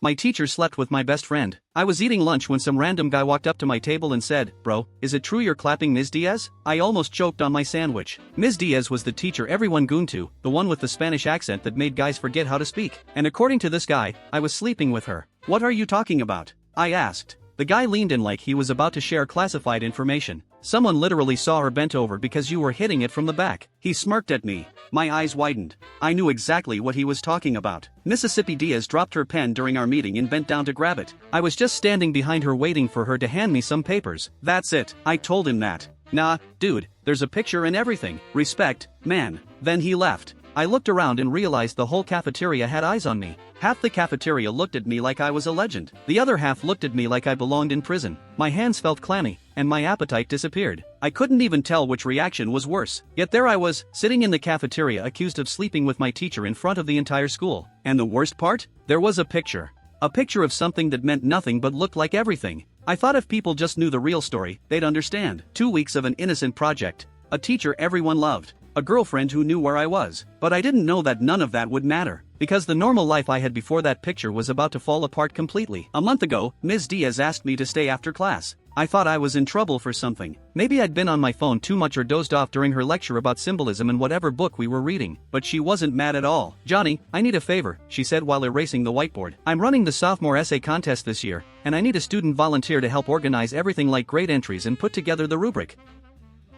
My teacher slept with my best friend. I was eating lunch when some random guy walked up to my table and said, "Bro, is it true you're clapping Ms. Diaz?" I almost choked on my sandwich. Ms. Diaz was the teacher everyone gooned to, the one with the Spanish accent that made guys forget how to speak. And according to this guy, I was sleeping with her. "What are you talking about?" I asked. The guy leaned in like he was about to share classified information. "Someone literally saw her bent over because you were hitting it from the back." He smirked at me. My eyes widened. I knew exactly what he was talking about. Mississippi Diaz dropped her pen during our meeting and bent down to grab it. I was just standing behind her waiting for her to hand me some papers. "That's it," I told him that. "Nah, dude, there's a picture and everything. Respect, man." Then he left. I looked around and realized the whole cafeteria had eyes on me. Half the cafeteria looked at me like I was a legend. The other half looked at me like I belonged in prison. My hands felt clammy, and my appetite disappeared. I couldn't even tell which reaction was worse. Yet there I was, sitting in the cafeteria accused of sleeping with my teacher in front of the entire school. And the worst part? There was a picture. A picture of something that meant nothing but looked like everything. I thought if people just knew the real story, they'd understand. 2 weeks of an innocent project. A teacher everyone loved. A girlfriend who knew where I was. But I didn't know that none of that would matter. Because the normal life I had before that picture was about to fall apart completely. A month ago, Ms. Diaz asked me to stay after class. I thought I was in trouble for something. Maybe I'd been on my phone too much or dozed off during her lecture about symbolism in whatever book we were reading. But she wasn't mad at all. "Johnny, I need a favor," she said while erasing the whiteboard. "I'm running the sophomore essay contest this year, and I need a student volunteer to help organize everything like grade entries and put together the rubric.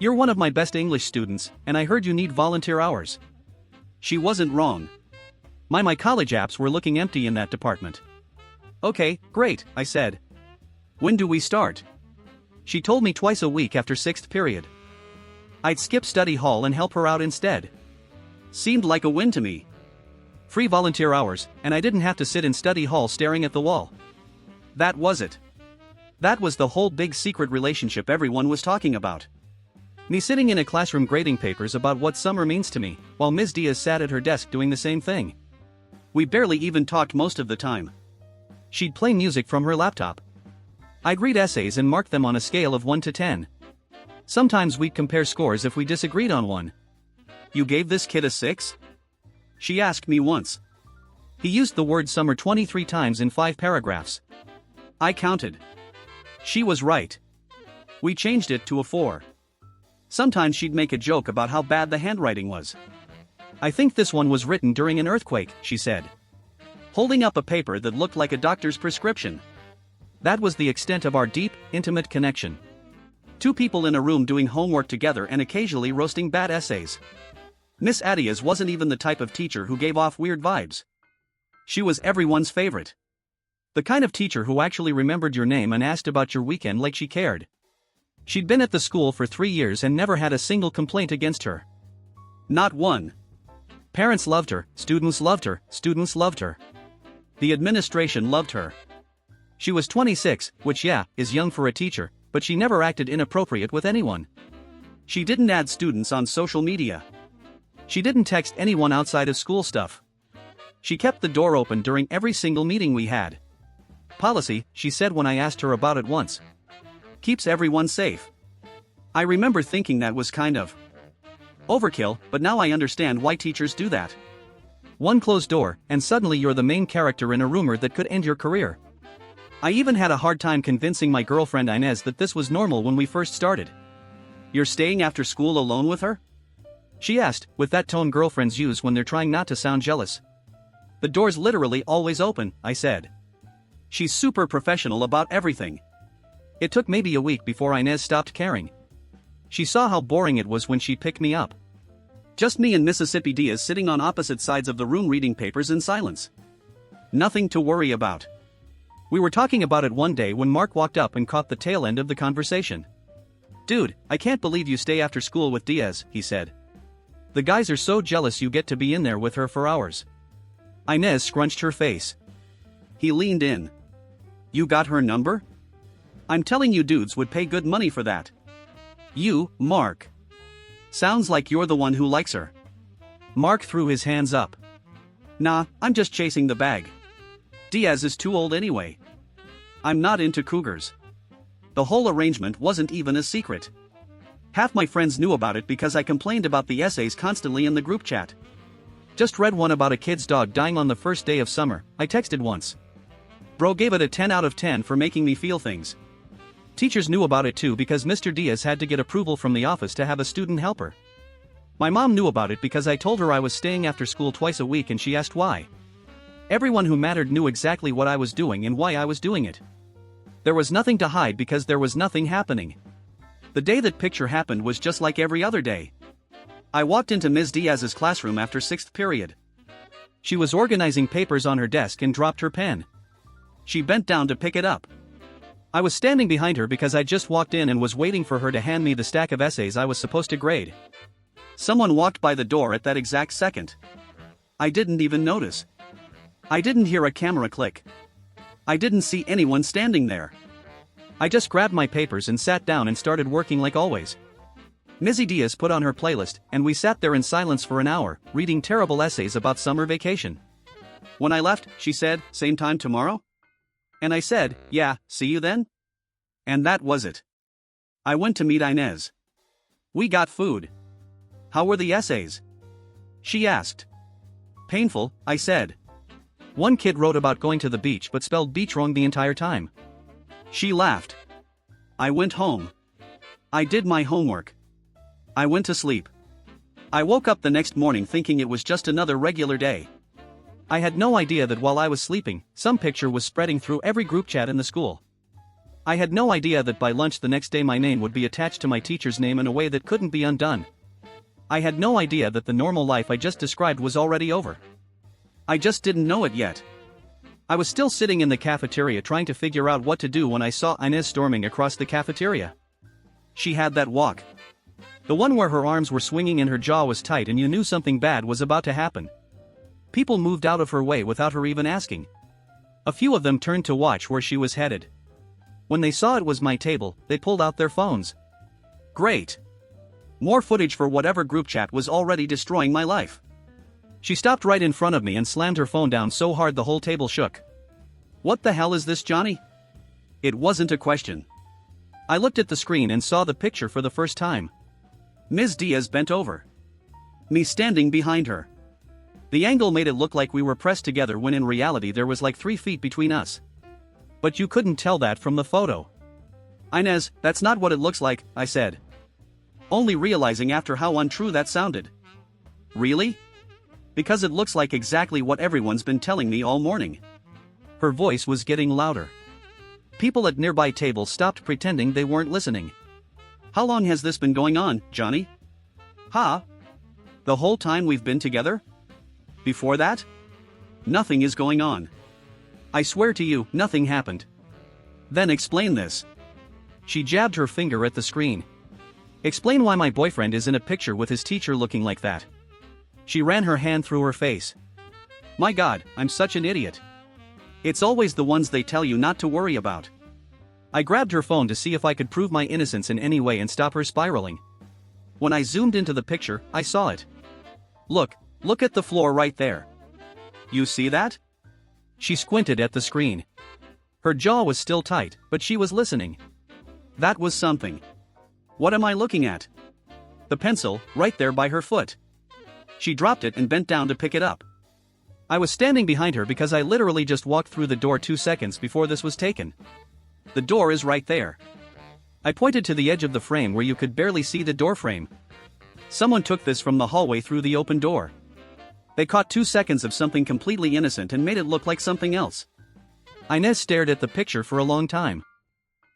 You're one of my best English students, and I heard you need volunteer hours." She wasn't wrong. My college apps were looking empty in that department. "Okay, great," I said. "When do we start?" She told me twice a week after 6th period. I'd skip study hall and help her out instead. Seemed like a win to me. Free volunteer hours, and I didn't have to sit in study hall staring at the wall. That was it. That was the whole big secret relationship everyone was talking about. Me sitting in a classroom grading papers about what summer means to me, while Ms. Diaz sat at her desk doing the same thing. We barely even talked most of the time. She'd play music from her laptop. I'd read essays and mark them on a scale of 1 to 10. Sometimes we'd compare scores if we disagreed on one. "You gave this kid a 6?" she asked me once. He used the word summer 23 times in 5 paragraphs. I counted. She was right. We changed it to a 4. Sometimes she'd make a joke about how bad the handwriting was. "I think this one was written during an earthquake," she said, holding up a paper that looked like a doctor's prescription. That was the extent of our deep, intimate connection. 2 people in a room doing homework together and occasionally roasting bad essays. Miss Diaz wasn't even the type of teacher who gave off weird vibes. She was everyone's favorite. The kind of teacher who actually remembered your name and asked about your weekend like she cared. She'd been at the school for 3 years and never had a single complaint against her. Not one. Parents loved her, students loved her, students loved her. The administration loved her. She was 26, which is young for a teacher, but she never acted inappropriate with anyone. She didn't add students on social media. She didn't text anyone outside of school stuff. She kept the door open during every single meeting we had. Policy, she said when I asked her about it once. Keeps everyone safe. I remember thinking that was kind of overkill, but now I understand why teachers do that. One closed door, and suddenly you're the main character in a rumor that could end your career. I even had a hard time convincing my girlfriend Inez that this was normal when we first started. "You're staying after school alone with her?" she asked, with that tone girlfriends use when they're trying not to sound jealous. "The door's literally always open," I said. She's super professional about everything. It took maybe a week before Inez stopped caring. She saw how boring it was when she picked me up. Just me and Mississippi Diaz sitting on opposite sides of the room reading papers in silence. Nothing to worry about. We were talking about it one day when Mark walked up and caught the tail end of the conversation. "Dude, I can't believe you stay after school with Diaz," he said. "The guys are so jealous you get to be in there with her for hours." Inez scrunched her face. He leaned in. "You got her number? I'm telling you dudes would pay good money for that." "You, Mark. Sounds like you're the one who likes her." Mark threw his hands up. "Nah, I'm just chasing the bag. Diaz is too old anyway. I'm not into cougars." The whole arrangement wasn't even a secret. Half my friends knew about it because I complained about the essays constantly in the group chat. Just read one about a kid's dog dying on the first day of summer, I texted once. Bro gave it a 10 out of 10 for making me feel things. Teachers knew about it too because Mr. Diaz had to get approval from the office to have a student helper. My mom knew about it because I told her I was staying after school twice a week and she asked why. Everyone who mattered knew exactly what I was doing and why I was doing it. There was nothing to hide because there was nothing happening. The day that picture happened was just like every other day. I walked into Ms. Diaz's classroom after 6th period. She was organizing papers on her desk and dropped her pen. She bent down to pick it up. I was standing behind her because I just walked in and was waiting for her to hand me the stack of essays I was supposed to grade. Someone walked by the door at that exact second. I didn't even notice. I didn't hear a camera click. I didn't see anyone standing there. I just grabbed my papers and sat down and started working like always. Mizzy Diaz put on her playlist and we sat there in silence for an hour, reading terrible essays about summer vacation. When I left, she said, "Same time tomorrow?" And I said, "Yeah, see you then?" And that was it. I went to meet Inez. We got food. "How were the essays?" she asked. "Painful," I said. One kid wrote about going to the beach but spelled beach wrong the entire time. She laughed. I went home. I did my homework. I went to sleep. I woke up the next morning thinking it was just another regular day. I had no idea that while I was sleeping, some picture was spreading through every group chat in the school. I had no idea that by lunch the next day my name would be attached to my teacher's name in a way that couldn't be undone. I had no idea that the normal life I just described was already over. I just didn't know it yet. I was still sitting in the cafeteria trying to figure out what to do when I saw Inez storming across the cafeteria. She had that walk. The one where her arms were swinging and her jaw was tight and you knew something bad was about to happen. People moved out of her way without her even asking. A few of them turned to watch where she was headed. When they saw it was my table, they pulled out their phones. Great. More footage for whatever group chat was already destroying my life. She stopped right in front of me and slammed her phone down so hard the whole table shook. "What the hell is this, Johnny?" It wasn't a question. I looked at the screen and saw the picture for the first time. Ms. Diaz bent over. Me standing behind her. The angle made it look like we were pressed together when in reality there was like 3 feet between us. But you couldn't tell that from the photo. "Inez, that's not what it looks like," I said. Only realizing after how untrue that sounded. "Really?" "Because it looks like exactly what everyone's been telling me all morning." Her voice was getting louder. People at nearby tables stopped pretending they weren't listening. "How long has this been going on, Johnny?" "Huh? The whole time we've been together? Before that? Nothing is going on. I swear to you, nothing happened." "Then explain this." She jabbed her finger at the screen. "Explain why my boyfriend is in a picture with his teacher looking like that." She ran her hand through her face. "My God, I'm such an idiot. It's always the ones they tell you not to worry about." I grabbed her phone to see if I could prove my innocence in any way and stop her spiraling. When I zoomed into the picture, I saw it. Look at the floor right there. You see that?" She squinted at the screen. Her jaw was still tight, but she was listening. "That was something." "What am I looking at?" "The pencil, right there by her foot." She dropped it and bent down to pick it up. I was standing behind her because I literally just walked through the door 2 seconds before this was taken. "The door is right there." I pointed to the edge of the frame where you could barely see the door frame. "Someone took this from the hallway through the open door. They caught 2 seconds of something completely innocent and made it look like something else." Inez stared at the picture for a long time.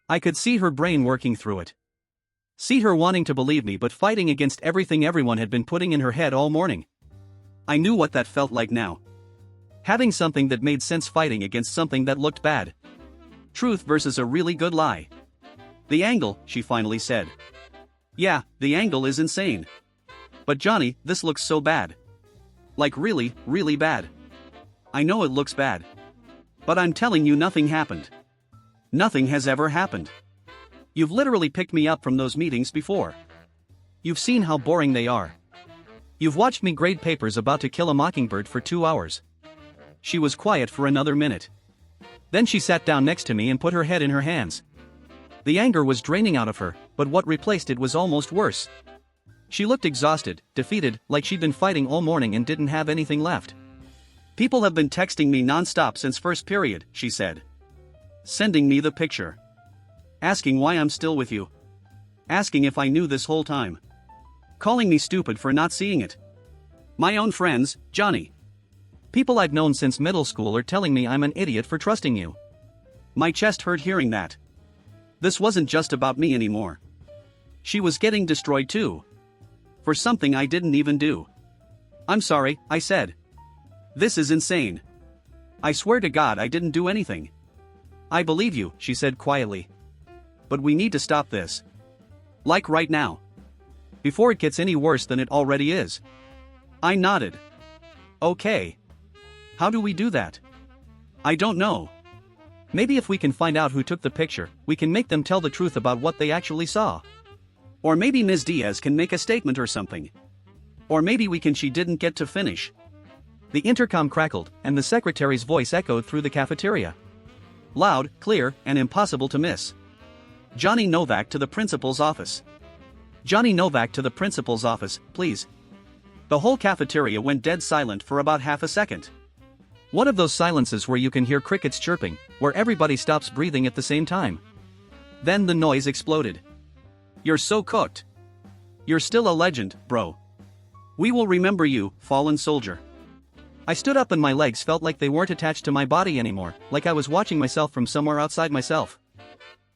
I could see her brain working through it. See her wanting to believe me but fighting against everything everyone had been putting in her head all morning. I knew what that felt like now. Having something that made sense fighting against something that looked bad. Truth versus a really good lie. "The angle," she finally said. "Yeah, the angle is insane. But Johnny, this looks so bad. Like really, really bad. I know it looks bad. But I'm telling you nothing happened. Nothing has ever happened. You've literally picked me up from those meetings before. You've seen how boring they are. You've watched me grade papers about To Kill a Mockingbird for 2 hours." She was quiet for another minute. Then she sat down next to me and put her head in her hands. The anger was draining out of her, but what replaced it was almost worse. She looked exhausted, defeated, like she'd been fighting all morning and didn't have anything left. "People have been texting me non-stop since first period," she said. Sending me the picture. Asking why I'm still with you. Asking if I knew this whole time. Calling me stupid for not seeing it. My own friends, Johnny. People I've known since middle school are telling me I'm an idiot for trusting you. My chest hurt hearing that. This wasn't just about me anymore. She was getting destroyed too. For something I didn't even do. I'm sorry, I said. This is insane. I swear to God I didn't do anything. I believe you, she said quietly. But we need to stop this. Like right now. Before it gets any worse than it already is. I nodded. Okay. How do we do that? I don't know. Maybe if we can find out who took the picture, we can make them tell the truth about what they actually saw. Or maybe Ms. Diaz can make a statement or something. Or maybe she didn't get to finish. The intercom crackled, and the secretary's voice echoed through the cafeteria. Loud, clear, and impossible to miss. Johnny Novak to the principal's office. Johnny Novak to the principal's office, please. The whole cafeteria went dead silent for about half a second. One of those silences where you can hear crickets chirping, where everybody stops breathing at the same time. Then the noise exploded. You're so cooked. You're still a legend, bro. We will remember you, fallen soldier. I stood up and my legs felt like they weren't attached to my body anymore, like I was watching myself from somewhere outside myself.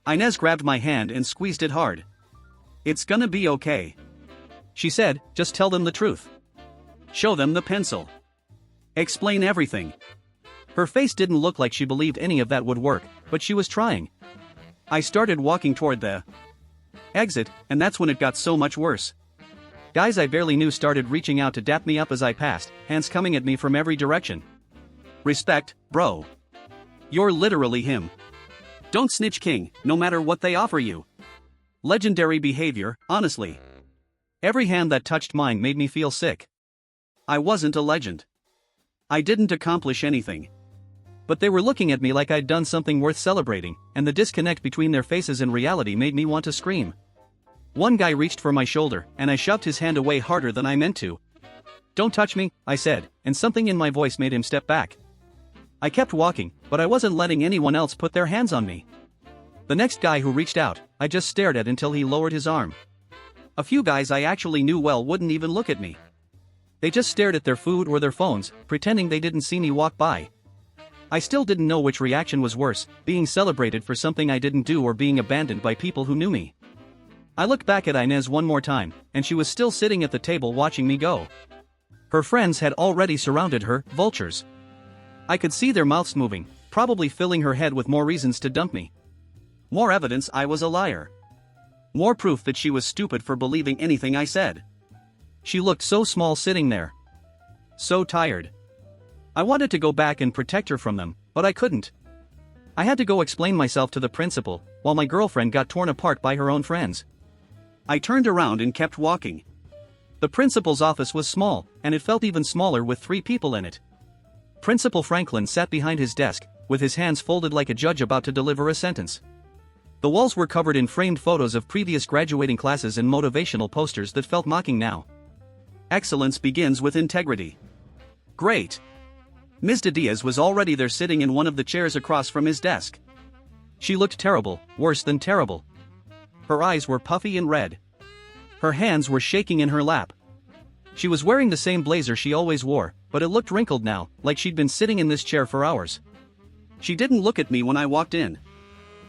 Inez grabbed my hand and squeezed it hard. It's gonna be okay. She said, just tell them the truth. Show them the pencil. Explain everything. Her face didn't look like she believed any of that would work, but she was trying. I started walking toward the exit, and that's when it got so much worse. Guys I barely knew started reaching out to dap me up as I passed, hands coming at me from every direction. Respect, bro. You're literally him. Don't snitch, king, no matter what they offer you. Legendary behavior, honestly. Every hand that touched mine made me feel sick. I wasn't a legend. I didn't accomplish anything. But they were looking at me like I'd done something worth celebrating, and the disconnect between their faces and reality made me want to scream. One guy reached for my shoulder, and I shoved his hand away harder than I meant to. Don't touch me, I said, and something in my voice made him step back. I kept walking, but I wasn't letting anyone else put their hands on me. The next guy who reached out, I just stared at until he lowered his arm. A few guys I actually knew well wouldn't even look at me. They just stared at their food or their phones, pretending they didn't see me walk by. I still didn't know which reaction was worse, being celebrated for something I didn't do or being abandoned by people who knew me. I looked back at Inez one more time, and she was still sitting at the table watching me go. Her friends had already surrounded her, vultures. I could see their mouths moving, probably filling her head with more reasons to dump me. More evidence I was a liar. More proof that she was stupid for believing anything I said. She looked so small sitting there. So tired. I wanted to go back and protect her from them, but I couldn't. I had to go explain myself to the principal, while my girlfriend got torn apart by her own friends. I turned around and kept walking. The principal's office was small, and it felt even smaller with 3 people in it. Principal Franklin sat behind his desk, with his hands folded like a judge about to deliver a sentence. The walls were covered in framed photos of previous graduating classes and motivational posters that felt mocking now. Excellence begins with integrity. Great. Mr. Diaz was already there sitting in one of the chairs across from his desk. She looked terrible, worse than terrible. Her eyes were puffy and red. Her hands were shaking in her lap. She was wearing the same blazer she always wore, but it looked wrinkled now, like she'd been sitting in this chair for hours. She didn't look at me when I walked in.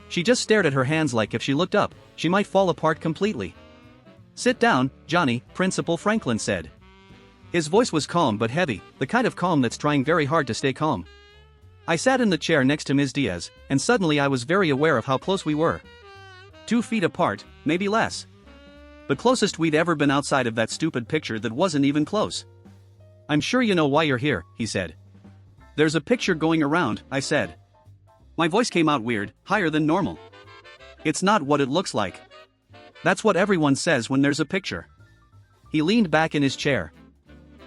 She just stared at her hands like if she looked up, she might fall apart completely. Sit down, Johnny, Principal Franklin said. His voice was calm but heavy, the kind of calm that's trying very hard to stay calm. I sat in the chair next to Ms. Diaz, and suddenly I was very aware of how close we were. 2 feet apart, maybe less. The closest we'd ever been outside of that stupid picture that wasn't even close. I'm sure you know why you're here, he said. There's a picture going around, I said. My voice came out weird, higher than normal. It's not what it looks like. That's what everyone says when there's a picture. He leaned back in his chair.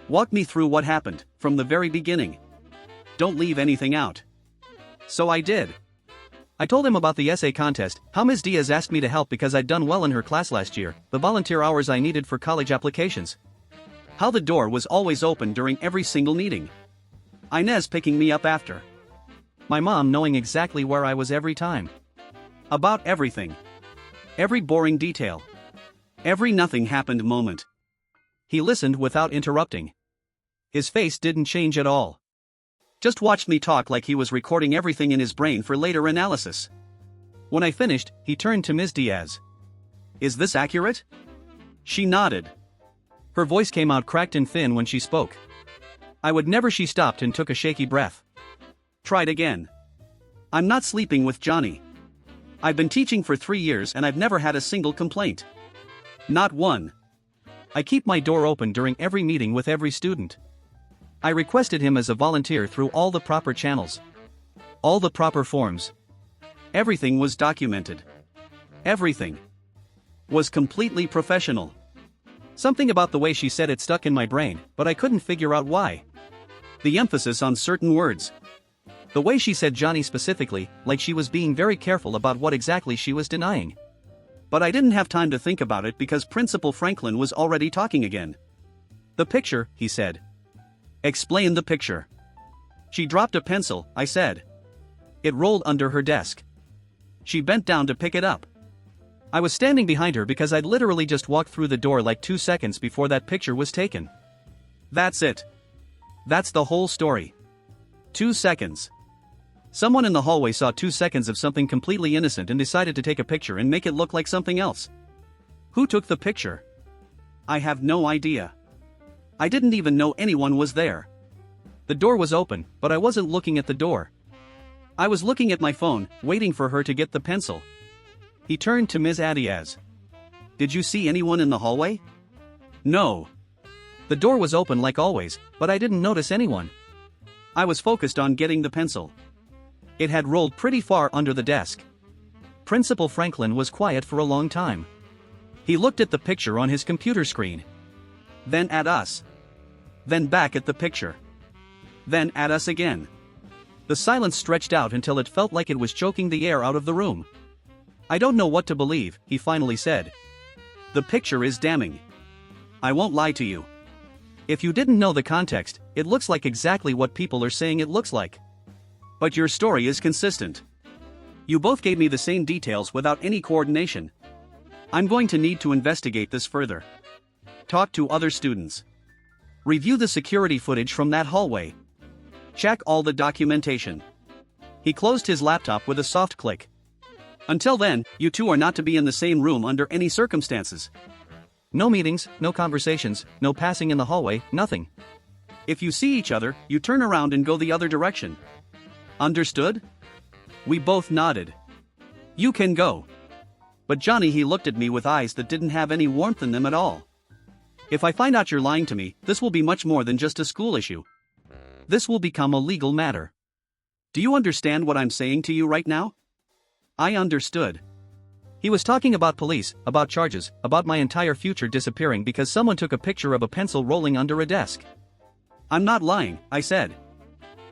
Walk me through what happened, from the very beginning. Don't leave anything out. So I did. I told him about the essay contest, how Ms. Diaz asked me to help because I'd done well in her class last year, the volunteer hours I needed for college applications. How the door was always open during every single meeting. Inez picking me up after. My mom knowing exactly where I was every time. About everything. Every boring detail. Every nothing happened moment. He listened without interrupting. His face didn't change at all. Just watched me talk like he was recording everything in his brain for later analysis. When I finished, he turned to Ms. Diaz. "Is this accurate?" She nodded. Her voice came out cracked and thin when she spoke. "I would never." She stopped and took a shaky breath. "Tried again. I'm not sleeping with Johnny. I've been teaching for 3 years and I've never had a single complaint. Not one. I keep my door open during every meeting with every student. I requested him as a volunteer through all the proper channels. All the proper forms. Everything was documented. Everything was completely professional." Something about the way she said it stuck in my brain, but I couldn't figure out why. The emphasis on certain words. The way she said Johnny specifically, like she was being very careful about what exactly she was denying. But I didn't have time to think about it because Principal Franklin was already talking again. "The picture," he said. "Explain the picture." "She dropped a pencil," I said. "It rolled under her desk. She bent down to pick it up. I was standing behind her because I'd literally just walked through the door like 2 seconds before that picture was taken. That's it. That's the whole story. 2 seconds. Someone in the hallway saw 2 seconds of something completely innocent and decided to take a picture and make it look like something else. Who took the picture? I have no idea. I didn't even know anyone was there. The door was open, but I wasn't looking at the door. I was looking at my phone, waiting for her to get the pencil." He turned to Ms. Diaz. "Did you see anyone in the hallway?" "No. The door was open like always, but I didn't notice anyone. I was focused on getting the pencil. It had rolled pretty far under the desk." Principal Franklin was quiet for a long time. He looked at the picture on his computer screen. Then at us. Then back at the picture. Then at us again. The silence stretched out until it felt like it was choking the air out of the room. "I don't know what to believe," he finally said. "The picture is damning. I won't lie to you. If you didn't know the context, it looks like exactly what people are saying it looks like. But your story is consistent. You both gave me the same details without any coordination. I'm going to need to investigate this further. Talk to other students. Review the security footage from that hallway. Check all the documentation." He closed his laptop with a soft click. "Until then, you two are not to be in the same room under any circumstances. No meetings, no conversations, no passing in the hallway, nothing. If you see each other, you turn around and go the other direction. Understood?" We both nodded. "You can go." But Johnny, he looked at me with eyes that didn't have any warmth in them at all. "If I find out you're lying to me, this will be much more than just a school issue. This will become a legal matter. Do you understand what I'm saying to you right now?" I understood. He was talking about police, about charges, about my entire future disappearing because someone took a picture of a pencil rolling under a desk. "I'm not lying," I said.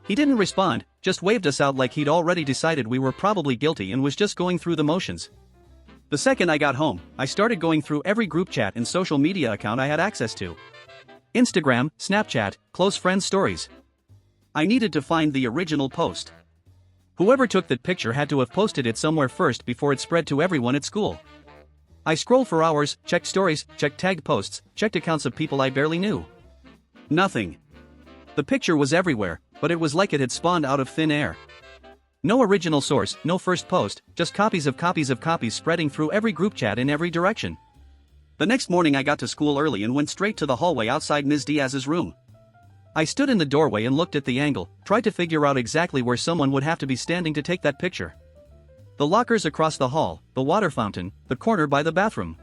He didn't respond, just waved us out like he'd already decided we were probably guilty and was just going through the motions. The second I got home, I started going through every group chat and social media account I had access to. Instagram, Snapchat, close friends stories. I needed to find the original post. Whoever took that picture had to have posted it somewhere first before it spread to everyone at school. I scrolled for hours, checked stories, checked tagged posts, checked accounts of people I barely knew. Nothing. The picture was everywhere, but it was like it had spawned out of thin air. No original source, no first post, just copies of copies spreading through every group chat in every direction. The next morning I got to school early and went straight to the hallway outside Ms. Diaz's room. I stood in the doorway and looked at the angle, tried to figure out exactly where someone would have to be standing to take that picture. The lockers across the hall, the water fountain, the corner by the bathroom.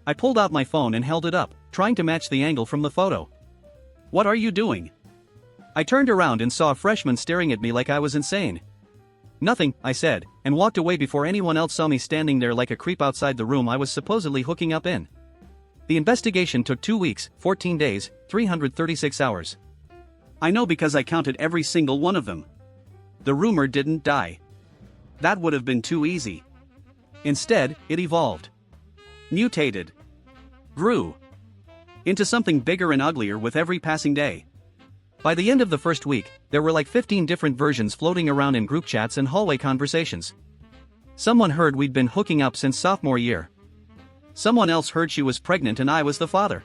I pulled out my phone and held it up, trying to match the angle from the photo. "What are you doing?" I turned around and saw a freshman staring at me like I was insane. "Nothing," I said, and walked away before anyone else saw me standing there like a creep outside the room I was supposedly hooking up in. The investigation took 2 weeks, 14 days, 336 hours. I know because I counted every single one of them. The rumor didn't die. That would have been too easy. Instead, it evolved. Mutated. Grew. Into something bigger and uglier with every passing day. By the end of the first week, there were like 15 different versions floating around in group chats and hallway conversations. Someone heard we'd been hooking up since sophomore year. Someone else heard she was pregnant and I was the father.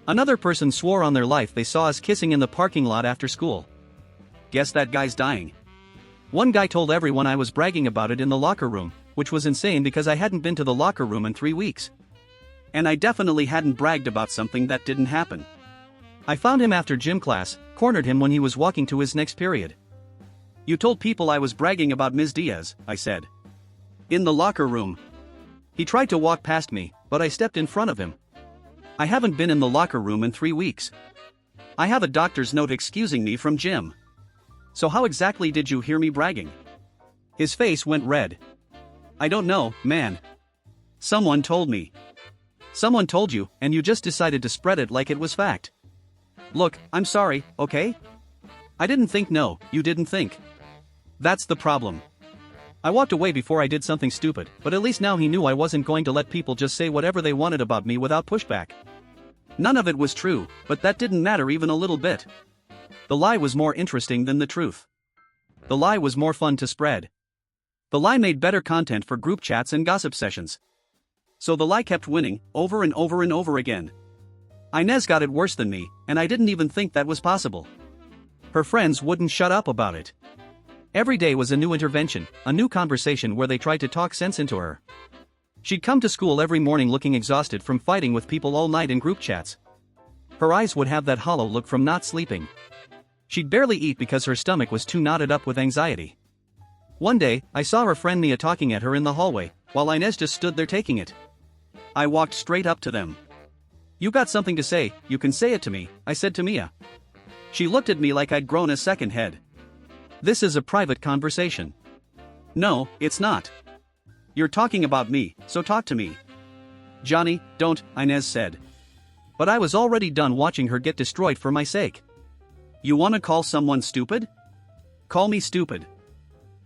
Another person swore on their life they saw us kissing in the parking lot after school. Guess that guy's dying. One guy told everyone I was bragging about it in the locker room, which was insane because I hadn't been to the locker room in 3 weeks. And I definitely hadn't bragged about something that didn't happen. I found him after gym class, cornered him when he was walking to his next period. You told people I was bragging about Ms. Diaz, I said. In the locker room. He tried to walk past me, but I stepped in front of him. I haven't been in the locker room in 3 weeks. I have a doctor's note excusing me from gym. So how exactly did you hear me bragging? His face went red. I don't know, man. Someone told me. Someone told you, and you just decided to spread it like it was fact. Look, I'm sorry, okay? I didn't think. No, you didn't think. That's the problem. I walked away before I did something stupid, but at least now he knew I wasn't going to let people just say whatever they wanted about me without pushback. None of it was true, but that didn't matter even a little bit. The lie was more interesting than the truth. The lie was more fun to spread. The lie made better content for group chats and gossip sessions. So the lie kept winning, over and over and over again. Inez got it worse than me, and I didn't even think that was possible. Her friends wouldn't shut up about it. Every day was a new intervention, a new conversation where they tried to talk sense into her. She'd come to school every morning looking exhausted from fighting with people all night in group chats. Her eyes would have that hollow look from not sleeping. She'd barely eat because her stomach was too knotted up with anxiety. One day, I saw her friend Mia talking at her in the hallway, while Inez just stood there taking it. I walked straight up to them. You got something to say, you can say it to me, I said to Mia. She looked at me like I'd grown a second head. This is a private conversation. No, it's not. You're talking about me, so talk to me. Johnny, don't, Inez said. But I was already done watching her get destroyed for my sake. You wanna call someone stupid? Call me stupid.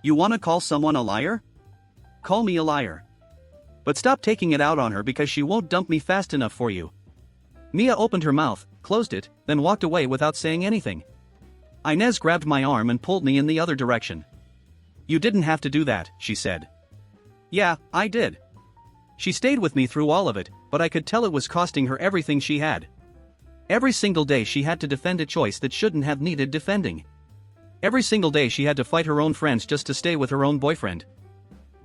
You wanna call someone a liar? Call me a liar. But stop taking it out on her because she won't dump me fast enough for you. Mia opened her mouth, closed it, then walked away without saying anything. Inez grabbed my arm and pulled me in the other direction. You didn't have to do that, she said. Yeah, I did. She stayed with me through all of it, but I could tell it was costing her everything she had. Every single day she had to defend a choice that shouldn't have needed defending. Every single day she had to fight her own friends just to stay with her own boyfriend.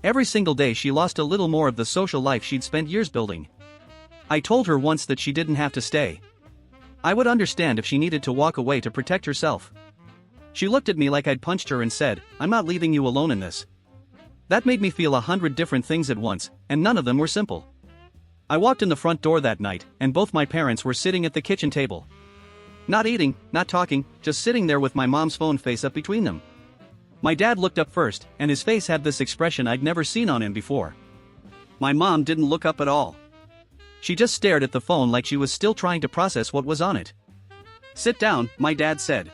Every single day she lost a little more of the social life she'd spent years building. I told her once that she didn't have to stay. I would understand if she needed to walk away to protect herself. She looked at me like I'd punched her and said, I'm not leaving you alone in this. That made me feel 100 different things at once, and none of them were simple. I walked in the front door that night, and both my parents were sitting at the kitchen table. Not eating, not talking, just sitting there with my mom's phone face up between them. My dad looked up first, and his face had this expression I'd never seen on him before. My mom didn't look up at all. She just stared at the phone like she was still trying to process what was on it. Sit down, my dad said.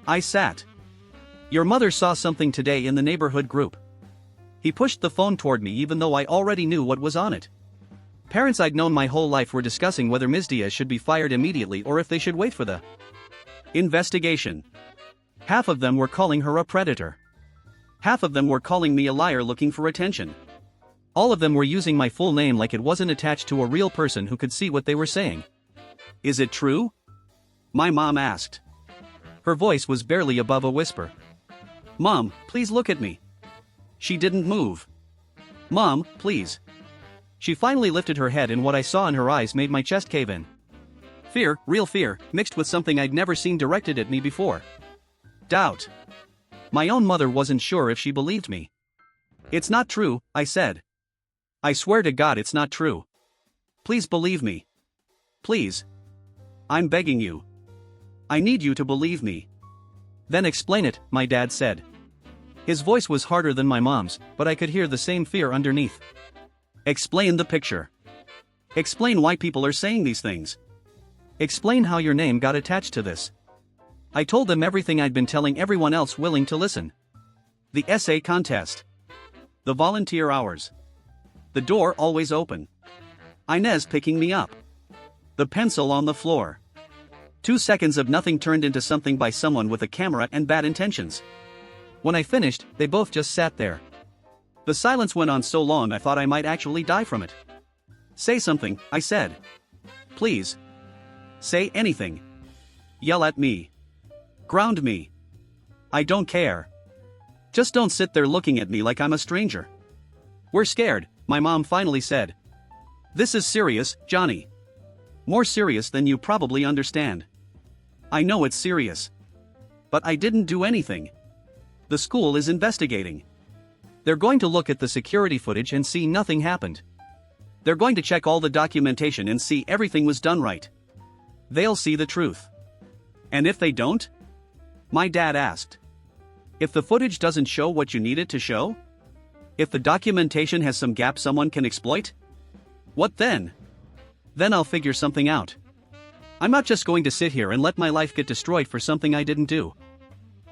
I sat. Your mother saw something today in the neighborhood group. He pushed the phone toward me even though I already knew what was on it. Parents I'd known my whole life were discussing whether Ms. Diaz should be fired immediately or if they should wait for the investigation. Half of them were calling her a predator. Half of them were calling me a liar looking for attention. All of them were using my full name like it wasn't attached to a real person who could see what they were saying. Is it true? My mom asked. Her voice was barely above a whisper. Mom, please look at me. She didn't move. Mom, please. She finally lifted her head and what I saw in her eyes made my chest cave in. Fear, real fear, mixed with something I'd never seen directed at me before. Doubt. My own mother wasn't sure if she believed me. It's not true, I said. I swear to God it's not true. Please believe me. Please. I'm begging you. I need you to believe me. Then explain it, my dad said. His voice was harder than my mom's, but I could hear the same fear underneath. Explain the picture. Explain why people are saying these things. Explain how your name got attached to this. I told them everything I'd been telling everyone else willing to listen. The essay contest. The volunteer hours. The door always open. Inez picking me up. The pencil on the floor. 2 seconds of nothing turned into something by someone with a camera and bad intentions. When I finished, they both just sat there. The silence went on so long I thought I might actually die from it. Say something, I said. Please. Say anything. Yell at me. Ground me. I don't care. Just don't sit there looking at me like I'm a stranger. We're scared, my mom finally said. This is serious, Johnny. More serious than you probably understand. I know it's serious. But I didn't do anything. The school is investigating. They're going to look at the security footage and see nothing happened. They're going to check all the documentation and see everything was done right. They'll see the truth. And if they don't? My dad asked. If the footage doesn't show what you need it to show? If the documentation has some gap someone can exploit? What then? Then I'll figure something out. I'm not just going to sit here and let my life get destroyed for something I didn't do.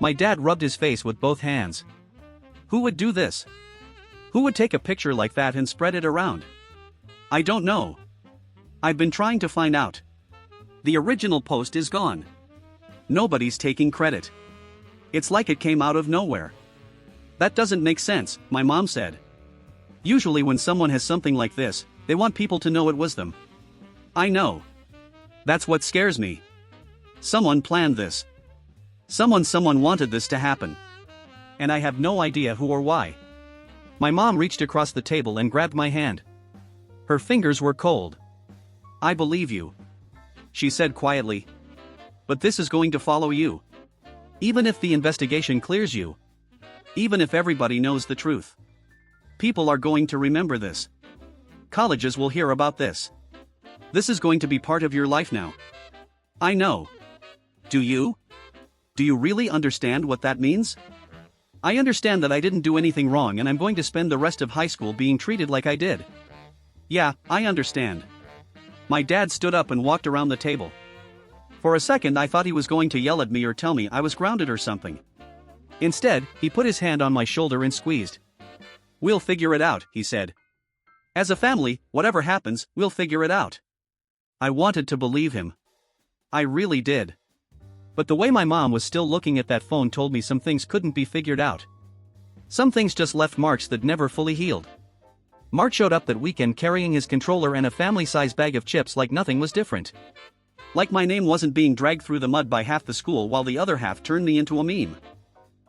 My dad rubbed his face with both hands. Who would do this? Who would take a picture like that and spread it around? I don't know. I've been trying to find out. The original post is gone. Nobody's taking credit. It's like it came out of nowhere. That doesn't make sense, my mom said. Usually when someone has something like this, they want people to know it was them. I know. That's what scares me. Someone planned this. Someone wanted this to happen. And I have no idea who or why. My mom reached across the table and grabbed my hand. Her fingers were cold. I believe you, she said quietly. But this is going to follow you. Even if the investigation clears you. Even if everybody knows the truth. People are going to remember this. Colleges will hear about this. This is going to be part of your life now. I know. Do you? Do you really understand what that means? I understand that I didn't do anything wrong and I'm going to spend the rest of high school being treated like I did. Yeah, I understand. My dad stood up and walked around the table. For a second I thought he was going to yell at me or tell me I was grounded or something. Instead, he put his hand on my shoulder and squeezed. We'll figure it out, he said. As a family, whatever happens, we'll figure it out. I wanted to believe him. I really did. But the way my mom was still looking at that phone told me some things couldn't be figured out. Some things just left marks that never fully healed. Mark showed up that weekend carrying his controller and a family-size bag of chips like nothing was different. Like my name wasn't being dragged through the mud by half the school while the other half turned me into a meme.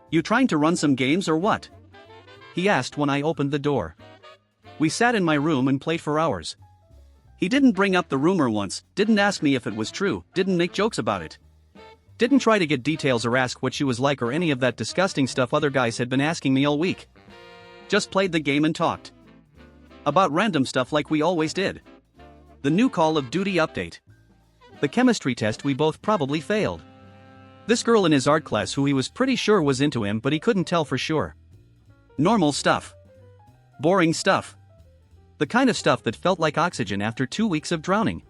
You trying to run some games or what? He asked when I opened the door. We sat in my room and played for hours. He didn't bring up the rumor once, didn't ask me if it was true, didn't make jokes about it. Didn't try to get details or ask what she was like or any of that disgusting stuff other guys had been asking me all week. Just played the game and talked. About random stuff like we always did. The new Call of Duty update. The chemistry test we both probably failed. This girl in his art class who he was pretty sure was into him but he couldn't tell for sure. Normal stuff. Boring stuff. The kind of stuff that felt like oxygen after 2 weeks of drowning.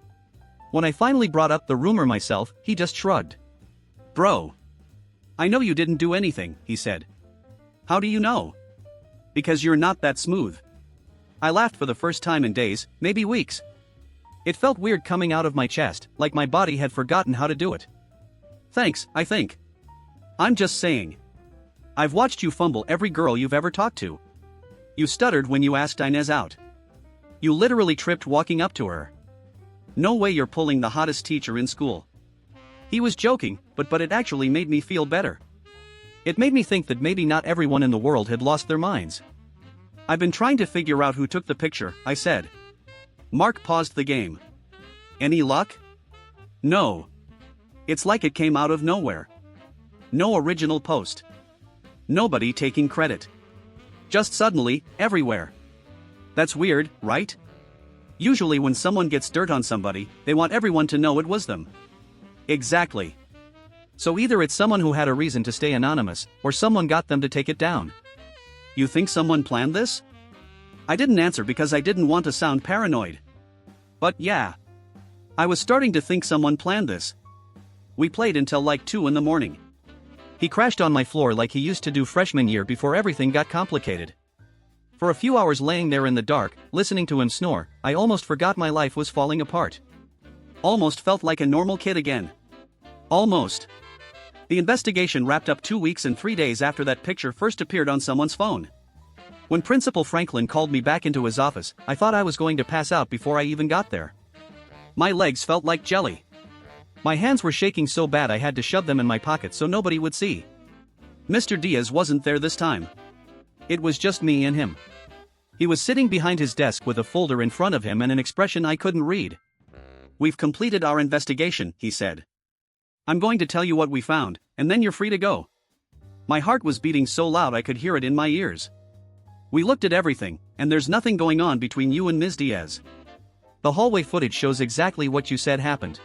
When I finally brought up the rumor myself, he just shrugged. Bro. I know you didn't do anything, he said. How do you know? Because you're not that smooth. I laughed for the first time in days, maybe weeks. It felt weird coming out of my chest, like my body had forgotten how to do it. Thanks, I think. I'm just saying. I've watched you fumble every girl you've ever talked to. You stuttered when you asked Inez out. You literally tripped walking up to her. No way you're pulling the hottest teacher in school. He was joking, but it actually made me feel better. It made me think that maybe not everyone in the world had lost their minds. I've been trying to figure out who took the picture, I said. Mark paused the game. Any luck? No. It's like it came out of nowhere. No original post. Nobody taking credit. Just suddenly, everywhere. That's weird, right? Usually when someone gets dirt on somebody, they want everyone to know it was them. Exactly. So either it's someone who had a reason to stay anonymous, or someone got them to take it down. You think someone planned this? I didn't answer because I didn't want to sound paranoid. But yeah. I was starting to think someone planned this. We played until like 2 in the morning. He crashed on my floor like he used to do freshman year before everything got complicated. For a few hours laying there in the dark, listening to him snore, I almost forgot my life was falling apart. Almost felt like a normal kid again. Almost. The investigation wrapped up 2 weeks and 3 days after that picture first appeared on someone's phone. When Principal Franklin called me back into his office, I thought I was going to pass out before I even got there. My legs felt like jelly. My hands were shaking so bad I had to shove them in my pocket so nobody would see. Mr. Diaz wasn't there this time. It was just me and him. He was sitting behind his desk with a folder in front of him and an expression I couldn't read. "We've completed our investigation," he said. "I'm going to tell you what we found, and then you're free to go." My heart was beating so loud I could hear it in my ears. "We looked at everything, and there's nothing going on between you and Ms. Diaz. The hallway footage shows exactly what you said happened.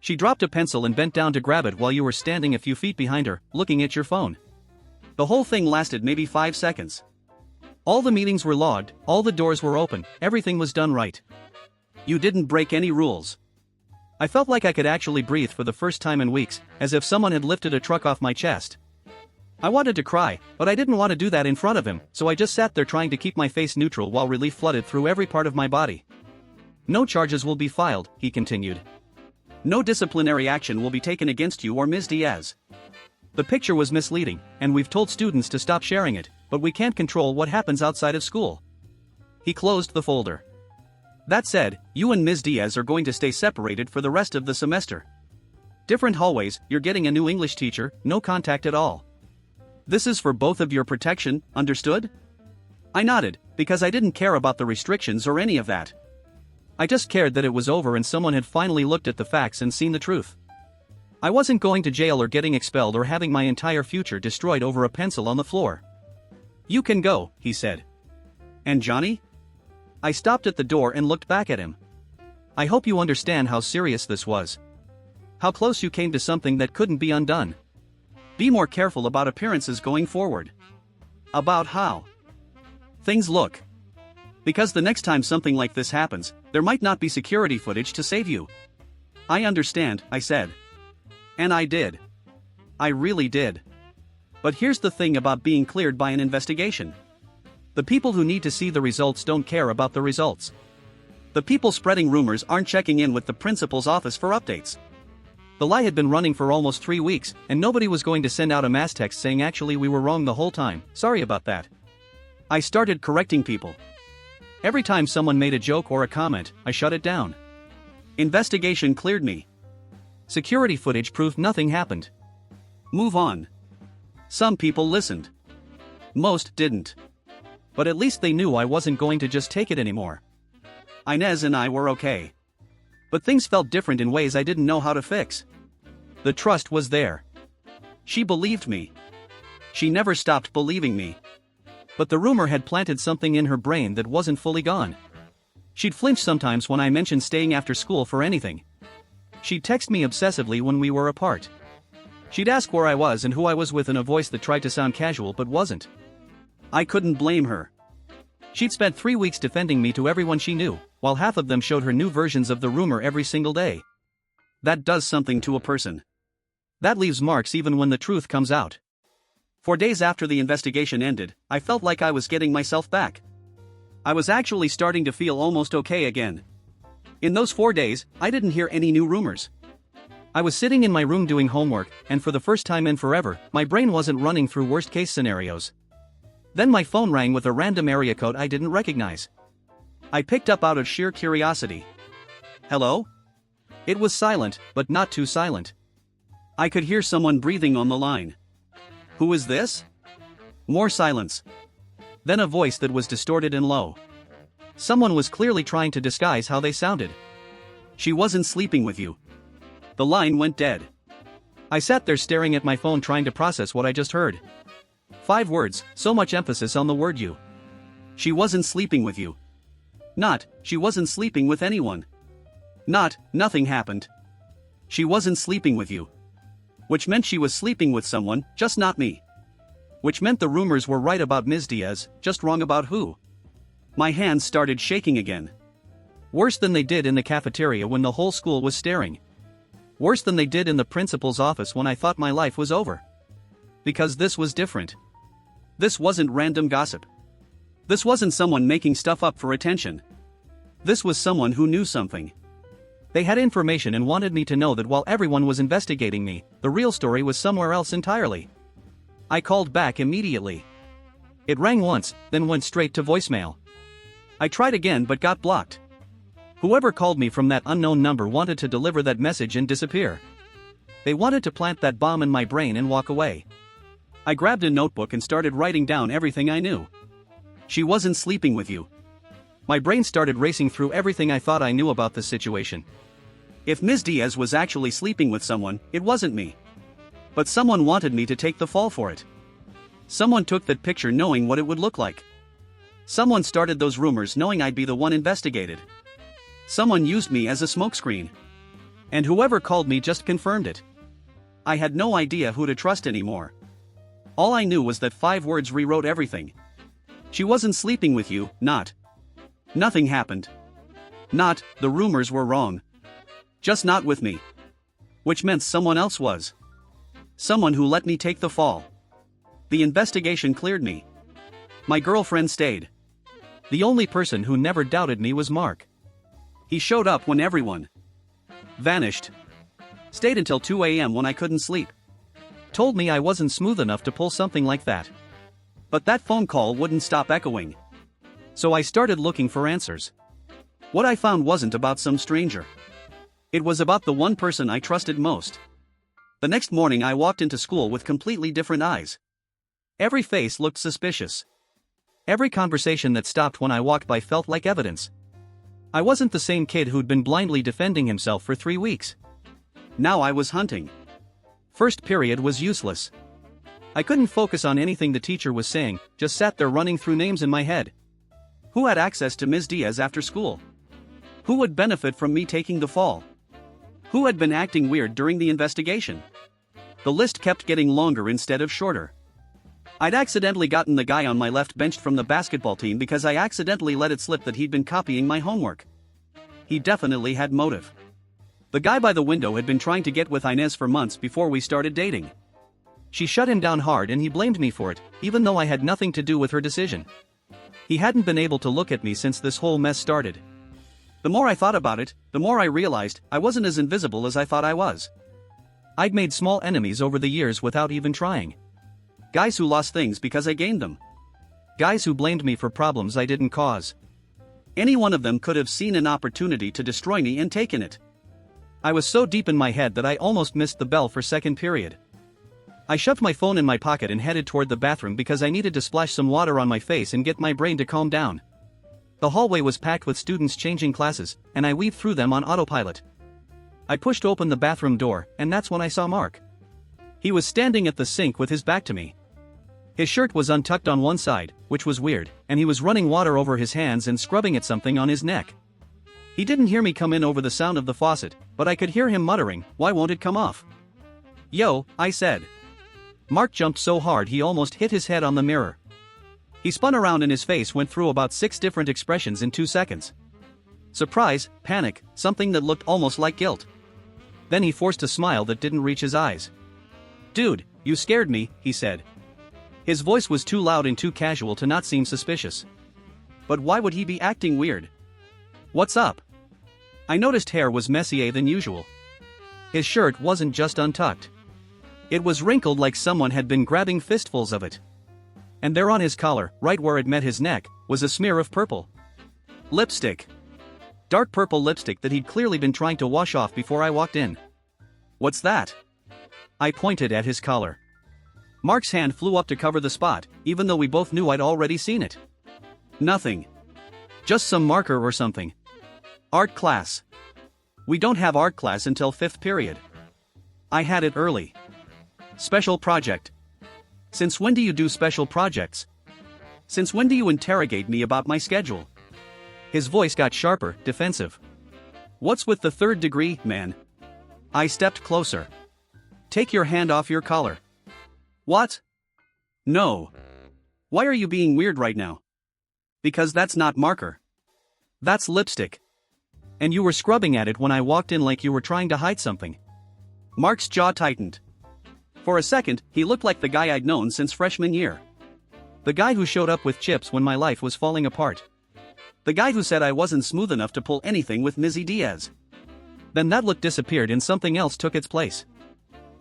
She dropped a pencil and bent down to grab it while you were standing a few feet behind her, looking at your phone. The whole thing lasted maybe 5 seconds. All the meetings were logged, all the doors were open, everything was done right. You didn't break any rules." I felt like I could actually breathe for the first time in weeks, as if someone had lifted a truck off my chest. I wanted to cry, but I didn't want to do that in front of him, so I just sat there trying to keep my face neutral while relief flooded through every part of my body. "No charges will be filed," he continued. "No disciplinary action will be taken against you or Ms. Diaz. The picture was misleading, and we've told students to stop sharing it, but we can't control what happens outside of school." He closed the folder. "That said, you and Ms. Diaz are going to stay separated for the rest of the semester. Different hallways, you're getting a new English teacher, no contact at all. This is for both of your protection, understood?" I nodded, because I didn't care about the restrictions or any of that. I just cared that it was over and someone had finally looked at the facts and seen the truth. I wasn't going to jail or getting expelled or having my entire future destroyed over a pencil on the floor. "You can go," he said. "And Johnny?" I stopped at the door and looked back at him. "I hope you understand how serious this was. How close you came to something that couldn't be undone. Be more careful about appearances going forward. About how things look. Because the next time something like this happens, there might not be security footage to save you." "I understand," I said. And I did. I really did. But here's the thing about being cleared by an investigation. The people who need to see the results don't care about the results. The people spreading rumors aren't checking in with the principal's office for updates. The lie had been running for almost 3 weeks, and nobody was going to send out a mass text saying actually we were wrong the whole time, sorry about that. I started correcting people. Every time someone made a joke or a comment, I shut it down. Investigation cleared me. Security footage proved nothing happened. Move on. Some people listened. Most didn't. But at least they knew I wasn't going to just take it anymore. Inez and I were okay. But things felt different in ways I didn't know how to fix. The trust was there. She believed me. She never stopped believing me. But the rumor had planted something in her brain that wasn't fully gone. She'd flinch sometimes when I mentioned staying after school for anything. She'd text me obsessively when we were apart. She'd ask where I was and who I was with in a voice that tried to sound casual but wasn't. I couldn't blame her. She'd spent 3 weeks defending me to everyone she knew, while half of them showed her new versions of the rumor every single day. That does something to a person. That leaves marks even when the truth comes out. For days after the investigation ended, I felt like I was getting myself back. I was actually starting to feel almost okay again. In those 4 days, I didn't hear any new rumors. I was sitting in my room doing homework, and for the first time in forever, my brain wasn't running through worst-case scenarios. Then my phone rang with a random area code I didn't recognize. I picked up out of sheer curiosity. "Hello?" It was silent, but not too silent. I could hear someone breathing on the line. "Who is this?" More silence. Then a voice that was distorted and low. Someone was clearly trying to disguise how they sounded. "She wasn't sleeping with you." The line went dead. I sat there staring at my phone trying to process what I just heard. 5 words, so much emphasis on the word you. She wasn't sleeping with you. Not, she wasn't sleeping with anyone. Not, nothing happened. She wasn't sleeping with you. Which meant she was sleeping with someone, just not me. Which meant the rumors were right about Ms. Diaz, just wrong about who. My hands started shaking again. Worse than they did in the cafeteria when the whole school was staring. Worse than they did in the principal's office when I thought my life was over. Because this was different. This wasn't random gossip. This wasn't someone making stuff up for attention. This was someone who knew something. They had information and wanted me to know that while everyone was investigating me, the real story was somewhere else entirely. I called back immediately. It rang once, then went straight to voicemail. I tried again but got blocked. Whoever called me from that unknown number wanted to deliver that message and disappear. They wanted to plant that bomb in my brain and walk away. I grabbed a notebook and started writing down everything I knew. She wasn't sleeping with you. My brain started racing through everything I thought I knew about this situation. If Ms. Diaz was actually sleeping with someone, it wasn't me. But someone wanted me to take the fall for it. Someone took that picture knowing what it would look like. Someone started those rumors knowing I'd be the one investigated. Someone used me as a smokescreen. And whoever called me just confirmed it. I had no idea who to trust anymore. All I knew was that 5 words rewrote everything. She wasn't sleeping with you, not. Nothing happened. Not, the rumors were wrong. Just not with me. Which meant someone else was. Someone who let me take the fall. The investigation cleared me. My girlfriend stayed. The only person who never doubted me was Mark. He showed up when everyone vanished. Stayed until 2 a.m. when I couldn't sleep. Told me I wasn't smooth enough to pull something like that. But that phone call wouldn't stop echoing. So I started looking for answers. What I found wasn't about some stranger. It was about the one person I trusted most. The next morning I walked into school with completely different eyes. Every face looked suspicious. Every conversation that stopped when I walked by felt like evidence. I wasn't the same kid who'd been blindly defending himself for 3 weeks. Now I was hunting. First period was useless. I couldn't focus on anything the teacher was saying, just sat there running through names in my head. Who had access to Ms. Diaz after school? Who would benefit from me taking the fall? Who had been acting weird during the investigation? The list kept getting longer instead of shorter. I'd accidentally gotten the guy on my left benched from the basketball team because I accidentally let it slip that he'd been copying my homework. He definitely had motive. The guy by the window had been trying to get with Inez for months before we started dating. She shut him down hard and he blamed me for it, even though I had nothing to do with her decision. He hadn't been able to look at me since this whole mess started. The more I thought about it, the more I realized I wasn't as invisible as I thought I was. I'd made small enemies over the years without even trying. Guys who lost things because I gained them. Guys who blamed me for problems I didn't cause. Any one of them could have seen an opportunity to destroy me and taken it. I was so deep in my head that I almost missed the bell for second period. I shoved my phone in my pocket and headed toward the bathroom because I needed to splash some water on my face and get my brain to calm down. The hallway was packed with students changing classes, and I weaved through them on autopilot. I pushed open the bathroom door, and that's when I saw Mark. He was standing at the sink with his back to me. His shirt was untucked on one side, which was weird, and he was running water over his hands and scrubbing at something on his neck. He didn't hear me come in over the sound of the faucet, but I could hear him muttering, "Why won't it come off?" "Yo," I said. Mark jumped so hard he almost hit his head on the mirror. He spun around and his face went through about 6 different expressions in 2 seconds. Surprise, panic, something that looked almost like guilt. Then he forced a smile that didn't reach his eyes. "Dude, you scared me," he said. His voice was too loud and too casual to not seem suspicious. But why would he be acting weird? "What's up?" I noticed hair was messier than usual. His shirt wasn't just untucked. It was wrinkled like someone had been grabbing fistfuls of it. And there on his collar, right where it met his neck, was a smear of purple. Lipstick. Dark purple lipstick that he'd clearly been trying to wash off before I walked in. "What's that?" I pointed at his collar. Mark's hand flew up to cover the spot, even though we both knew I'd already seen it. "Nothing. Just some marker or something. Art class." "We don't have art class until 5th period. I had it early." "Special project." "Since when do you do special projects? Since when do you interrogate me about my schedule?" His voice got sharper, defensive. "What's with the 3rd degree, man?" I stepped closer. "Take your hand off your collar." "What?" "No. Why are you being weird right now?" "Because that's not marker. That's lipstick. And you were scrubbing at it when I walked in like you were trying to hide something." Mark's jaw tightened. For a second, he looked like the guy I'd known since freshman year. The guy who showed up with chips when my life was falling apart. The guy who said I wasn't smooth enough to pull anything with Mizzy Diaz. Then that look disappeared and something else took its place.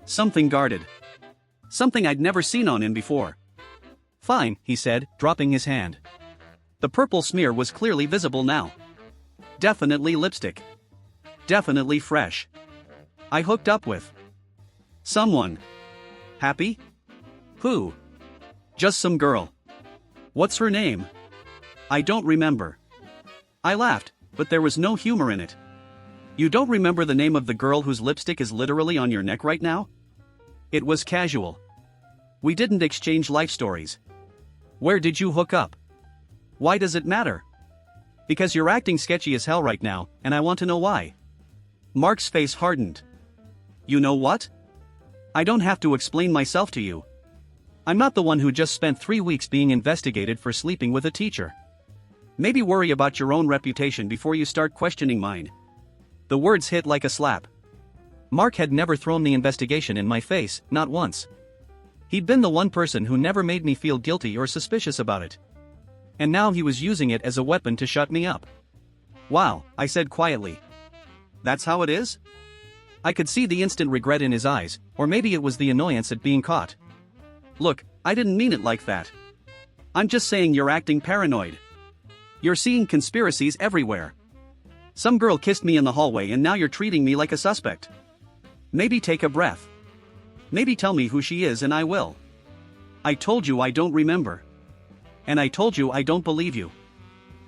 Something guarded. Something I'd never seen on him before. Fine, he said, dropping his hand. The purple smear was clearly visible now. Definitely lipstick. Definitely fresh. I hooked up with someone. Happy? Who? Just some girl. What's her name? I don't remember. I laughed, but there was no humor in it. You don't remember the name of the girl whose lipstick is literally on your neck right now? It was casual. We didn't exchange life stories. Where did you hook up? Why does it matter? Because you're acting sketchy as hell right now, and I want to know why. Mark's face hardened. You know what? I don't have to explain myself to you. I'm not the one who just spent 3 weeks being investigated for sleeping with a teacher. Maybe worry about your own reputation before you start questioning mine. The words hit like a slap. Mark had never thrown the investigation in my face, not once. He'd been the one person who never made me feel guilty or suspicious about it. And now he was using it as a weapon to shut me up. Wow, I said quietly. That's how it is? I could see the instant regret in his eyes, or maybe it was the annoyance at being caught. Look, I didn't mean it like that. I'm just saying you're acting paranoid. You're seeing conspiracies everywhere. Some girl kissed me in the hallway and now you're treating me like a suspect. Maybe take a breath. Maybe tell me who she is and I will. I told you I don't remember. And I told you I don't believe you.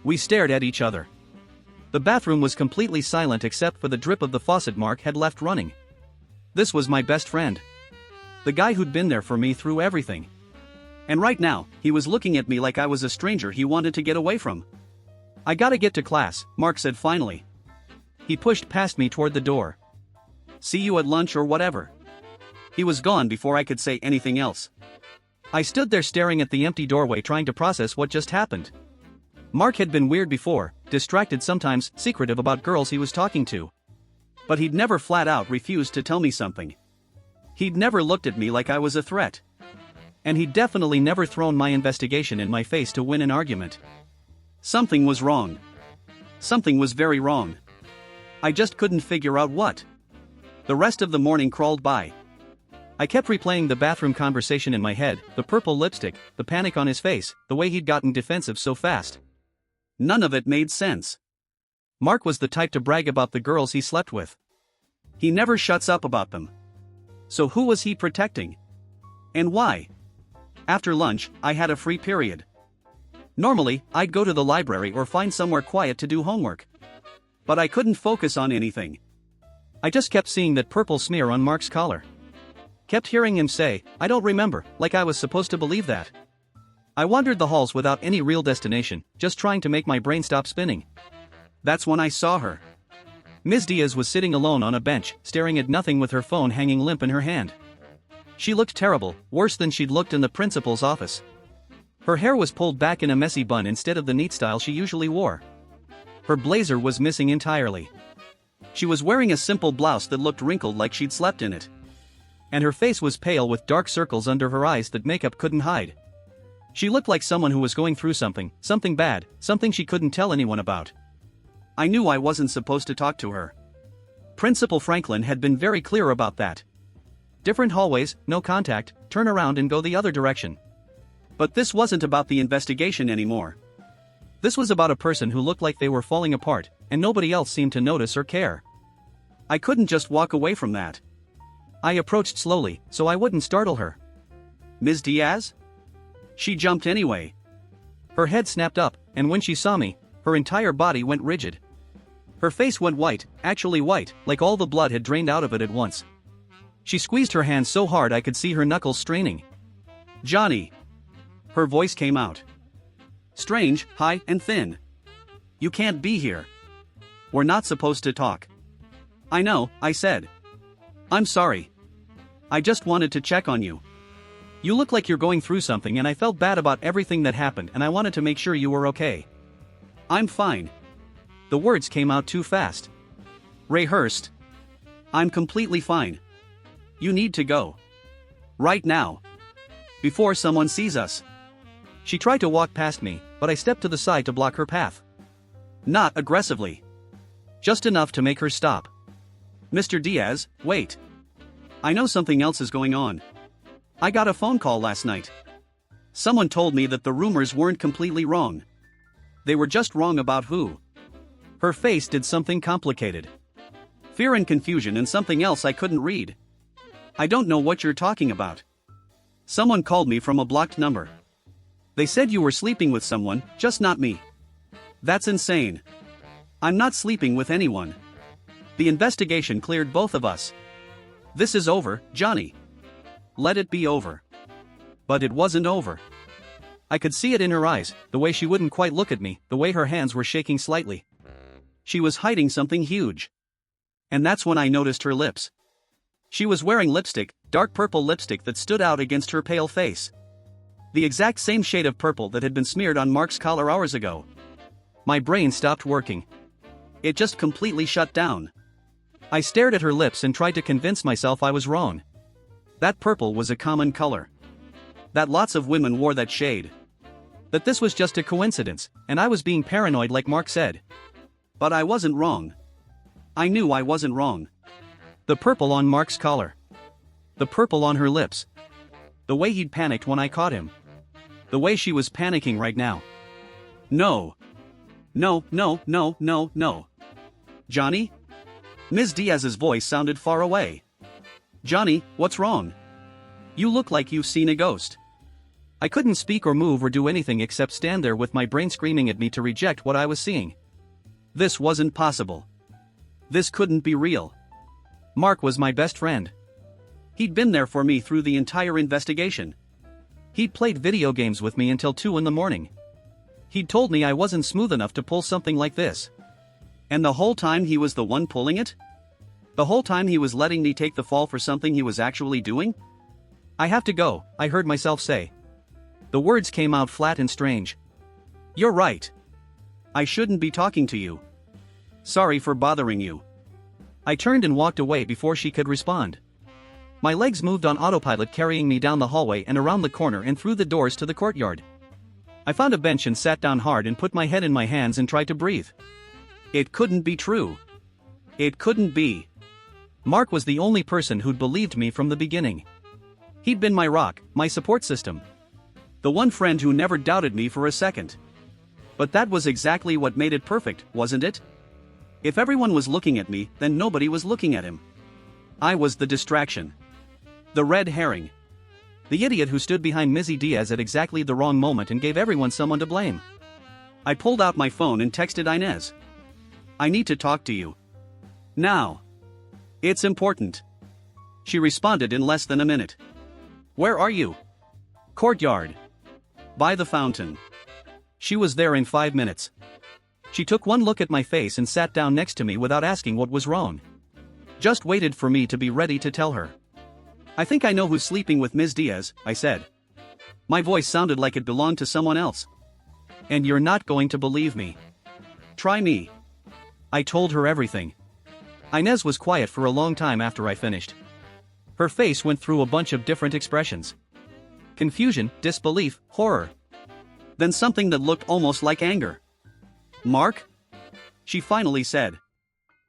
We stared at each other. The bathroom was completely silent except for the drip of the faucet Mark had left running. This was my best friend. The guy who'd been there for me through everything. And right now, he was looking at me like I was a stranger he wanted to get away from. I gotta get to class, Mark said finally. He pushed past me toward the door. See you at lunch or whatever. He was gone before I could say anything else. I stood there staring at the empty doorway trying to process what just happened. Mark had been weird before, distracted sometimes, secretive about girls he was talking to. But he'd never flat out refused to tell me something. He'd never looked at me like I was a threat. And he'd definitely never thrown my investigation in my face to win an argument. Something was wrong. Something was very wrong. I just couldn't figure out what. The rest of the morning crawled by. I kept replaying the bathroom conversation in my head, the purple lipstick, the panic on his face, the way he'd gotten defensive so fast. None of it made sense. Mark was the type to brag about the girls he slept with. He never shuts up about them. So who was he protecting? And why? After lunch, I had a free period. Normally, I'd go to the library or find somewhere quiet to do homework. But I couldn't focus on anything. I just kept seeing that purple smear on Mark's collar. Kept hearing him say, I don't remember, like I was supposed to believe that. I wandered the halls without any real destination, just trying to make my brain stop spinning. That's when I saw her. Ms. Diaz was sitting alone on a bench, staring at nothing with her phone hanging limp in her hand. She looked terrible, worse than she'd looked in the principal's office. Her hair was pulled back in a messy bun instead of the neat style she usually wore. Her blazer was missing entirely. She was wearing a simple blouse that looked wrinkled like she'd slept in it. And her face was pale with dark circles under her eyes that makeup couldn't hide. She looked like someone who was going through something bad, something she couldn't tell anyone about. I knew I wasn't supposed to talk to her. Principal Franklin had been very clear about that. Different hallways, no contact, turn around and go the other direction. But this wasn't about the investigation anymore. This was about a person who looked like they were falling apart, and nobody else seemed to notice or care. I couldn't just walk away from that. I approached slowly, so I wouldn't startle her. Ms. Diaz? She jumped anyway. Her head snapped up, and when she saw me, her entire body went rigid. Her face went white, actually white, like all the blood had drained out of it at once. She squeezed her hand so hard I could see her knuckles straining. Johnny. Her voice came out. Strange, high and thin. You can't be here. We're not supposed to talk. I know, I said. I'm sorry. I just wanted to check on you. You look like you're going through something and I felt bad about everything that happened and I wanted to make sure you were okay. I'm fine. The words came out too fast. Ray Hurst. I'm completely fine. You need to go. Right now. Before someone sees us. She tried to walk past me, but I stepped to the side to block her path. Not aggressively. Just enough to make her stop. Mr. Diaz, wait. I know something else is going on. I got a phone call last night. Someone told me that the rumors weren't completely wrong. They were just wrong about who. Her face did something complicated. Fear and confusion and something else I couldn't read. I don't know what you're talking about. Someone called me from a blocked number. They said you were sleeping with someone, just not me. That's insane. I'm not sleeping with anyone. The investigation cleared both of us. This is over, Johnny. Let it be over. But it wasn't over. I could see it in her eyes, the way she wouldn't quite look at me, the way her hands were shaking slightly. She was hiding something huge. And that's when I noticed her lips. She was wearing lipstick, dark purple lipstick that stood out against her pale face. The exact same shade of purple that had been smeared on Mark's collar hours ago. My brain stopped working. It just completely shut down. I stared at her lips and tried to convince myself I was wrong. That purple was a common color. That lots of women wore that shade. That this was just a coincidence, and I was being paranoid like Mark said. But I wasn't wrong. I knew I wasn't wrong. The purple on Mark's collar. The purple on her lips. The way he'd panicked when I caught him. The way she was panicking right now. No. No, no, no, no, no. Johnny? Ms. Diaz's voice sounded far away. Johnny, what's wrong? You look like you've seen a ghost. I couldn't speak or move or do anything except stand there with my brain screaming at me to reject what I was seeing. This wasn't possible. This couldn't be real. Mark was my best friend. He'd been there for me through the entire investigation. He'd played video games with me until 2 a.m. He'd told me I wasn't smooth enough to pull something like this. And the whole time he was the one pulling it? The whole time he was letting me take the fall for something he was actually doing? I have to go, I heard myself say. The words came out flat and strange. You're right. I shouldn't be talking to you. Sorry for bothering you. I turned and walked away before she could respond. My legs moved on autopilot, carrying me down the hallway and around the corner and through the doors to the courtyard. I found a bench and sat down hard and put my head in my hands and tried to breathe. It couldn't be true. It couldn't be. Mark was the only person who'd believed me from the beginning. He'd been my rock, my support system. The one friend who never doubted me for a second. But that was exactly what made it perfect, wasn't it? If everyone was looking at me, then nobody was looking at him. I was the distraction. The red herring. The idiot who stood behind Mizzy Diaz at exactly the wrong moment and gave everyone someone to blame. I pulled out my phone and texted Inez. I need to talk to you. Now. It's important. She responded in less than a minute. Where are you? Courtyard. By the fountain. She was there in 5 minutes. She took one look at my face and sat down next to me without asking what was wrong. Just waited for me to be ready to tell her. I think I know who's sleeping with Ms. Diaz, I said. My voice sounded like it belonged to someone else. And you're not going to believe me. Try me. I told her everything. Inez was quiet for a long time after I finished. Her face went through a bunch of different expressions. Confusion, disbelief, horror. Then something that looked almost like anger. Mark? She finally said.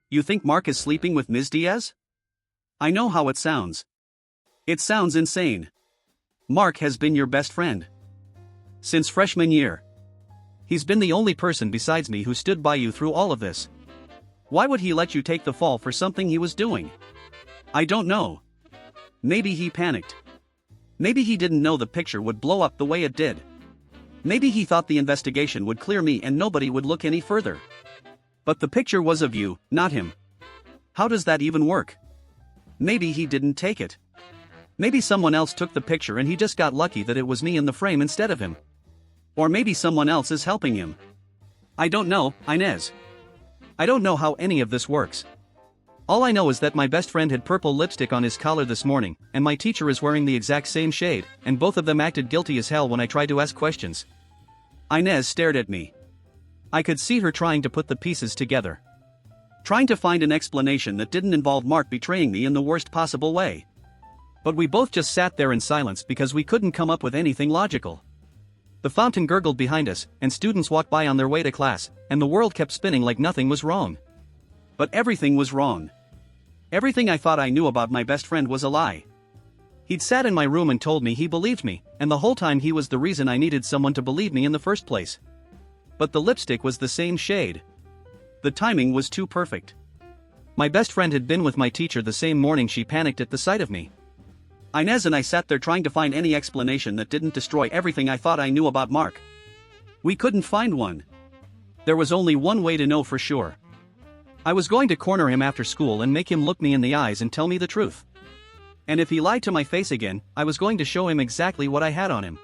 You think Mark is sleeping with Ms. Diaz? I know how it sounds. It sounds insane. Mark has been your best friend. Since freshman year. He's been the only person besides me who stood by you through all of this. Why would he let you take the fall for something he was doing? I don't know. Maybe he panicked. Maybe he didn't know the picture would blow up the way it did. Maybe he thought the investigation would clear me and nobody would look any further. But the picture was of you, not him. How does that even work? Maybe he didn't take it. Maybe someone else took the picture and he just got lucky that it was me in the frame instead of him. Or maybe someone else is helping him. I don't know, Inez. I don't know how any of this works. All I know is that my best friend had purple lipstick on his collar this morning, and my teacher is wearing the exact same shade, and both of them acted guilty as hell when I tried to ask questions. Inez stared at me. I could see her trying to put the pieces together. Trying to find an explanation that didn't involve Mark betraying me in the worst possible way. But we both just sat there in silence because we couldn't come up with anything logical. The fountain gurgled behind us, and students walked by on their way to class, and the world kept spinning like nothing was wrong. But everything was wrong. Everything I thought I knew about my best friend was a lie. He'd sat in my room and told me he believed me, and the whole time he was the reason I needed someone to believe me in the first place. But the lipstick was the same shade. The timing was too perfect. My best friend had been with my teacher the same morning she panicked at the sight of me. Inez and I sat there trying to find any explanation that didn't destroy everything I thought I knew about Mark. We couldn't find one. There was only one way to know for sure. I was going to corner him after school and make him look me in the eyes and tell me the truth. And if he lied to my face again, I was going to show him exactly what I had on him.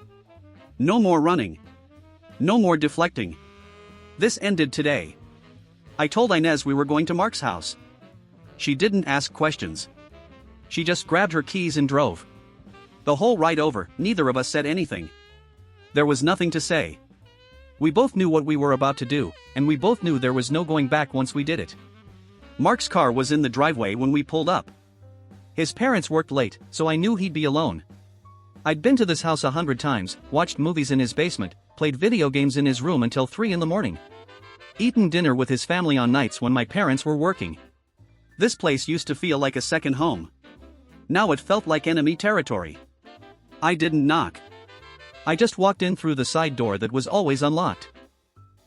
No more running. No more deflecting. This ended today. I told Inez we were going to Mark's house. She didn't ask questions. She just grabbed her keys and drove. The whole ride over, neither of us said anything. There was nothing to say. We both knew what we were about to do, and we both knew there was no going back once we did it. Mark's car was in the driveway when we pulled up. His parents worked late, so I knew he'd be alone. I'd been to this house 100 times, watched movies in his basement, played video games in his room until 3 in the morning. Eaten dinner with his family on nights when my parents were working. This place used to feel like a second home. Now it felt like enemy territory. I didn't knock. I just walked in through the side door that was always unlocked.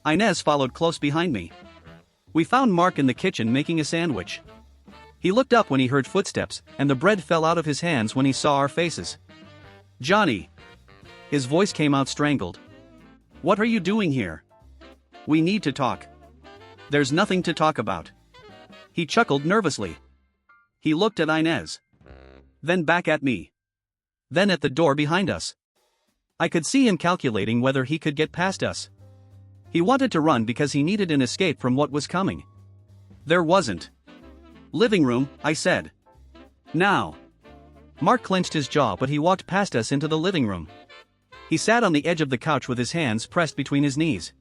Inez followed close behind me. We found Mark in the kitchen making a sandwich. He looked up when he heard footsteps, and the bread fell out of his hands when he saw our faces. "Johnny." His voice came out strangled. "What are you doing here? We need to talk." "There's nothing to talk about." He chuckled nervously. He looked at Inez. Then back at me. Then at the door behind us. I could see him calculating whether he could get past us. He wanted to run because he needed an escape from what was coming. There wasn't. "Living room," I said. "Now." Mark clenched his jaw, but he walked past us into the living room. He sat on the edge of the couch with his hands pressed between his knees.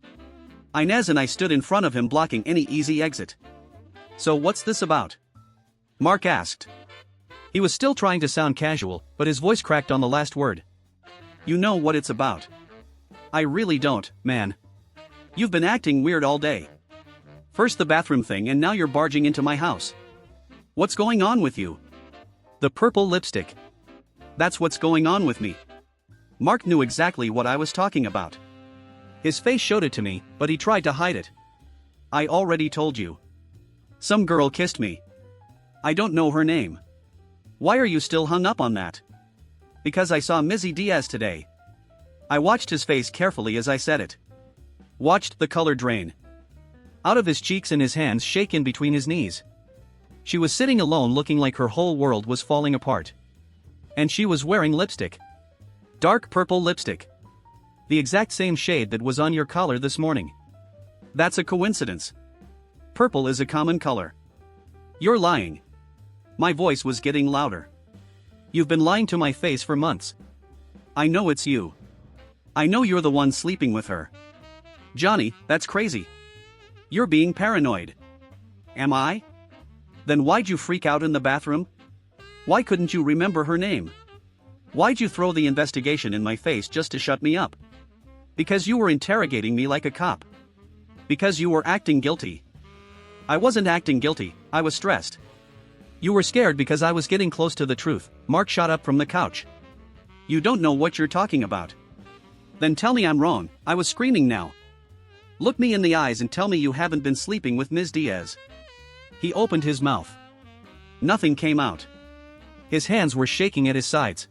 Inez and I stood in front of him blocking any easy exit. "So what's this about?" Mark asked. He was still trying to sound casual, but his voice cracked on the last word. "You know what it's about." "I really don't, man. You've been acting weird all day. First the bathroom thing and now you're barging into my house. What's going on with you?" "The purple lipstick. That's what's going on with me." Mark knew exactly what I was talking about. His face showed it to me, but he tried to hide it. "I already told you. Some girl kissed me. I don't know her name." "Why are you still hung up on that?" "Because I saw Mizzy Diaz today." I watched his face carefully as I said it. Watched the color drain out of his cheeks and his hands shake in between his knees. She was sitting alone looking like her whole world was falling apart. And she was wearing lipstick. Dark purple lipstick. The exact same shade that was on your collar this morning. That's a coincidence. Purple is a common color. You're lying. My voice was getting louder. You've been lying to my face for months. I know it's you. I know you're the one sleeping with her. Johnny, that's crazy. You're being paranoid. Am I? Then why'd you freak out in the bathroom? Why couldn't you remember her name? Why'd you throw the investigation in my face just to shut me up? Because you were interrogating me like a cop. Because you were acting guilty. I wasn't acting guilty, I was stressed. You were scared because I was getting close to the truth. Mark shot up from the couch. You don't know what you're talking about. Then tell me I'm wrong. I was screaming now. Look me in the eyes and tell me you haven't been sleeping with Ms. Diaz. He opened his mouth. Nothing came out. His hands were shaking at his sides.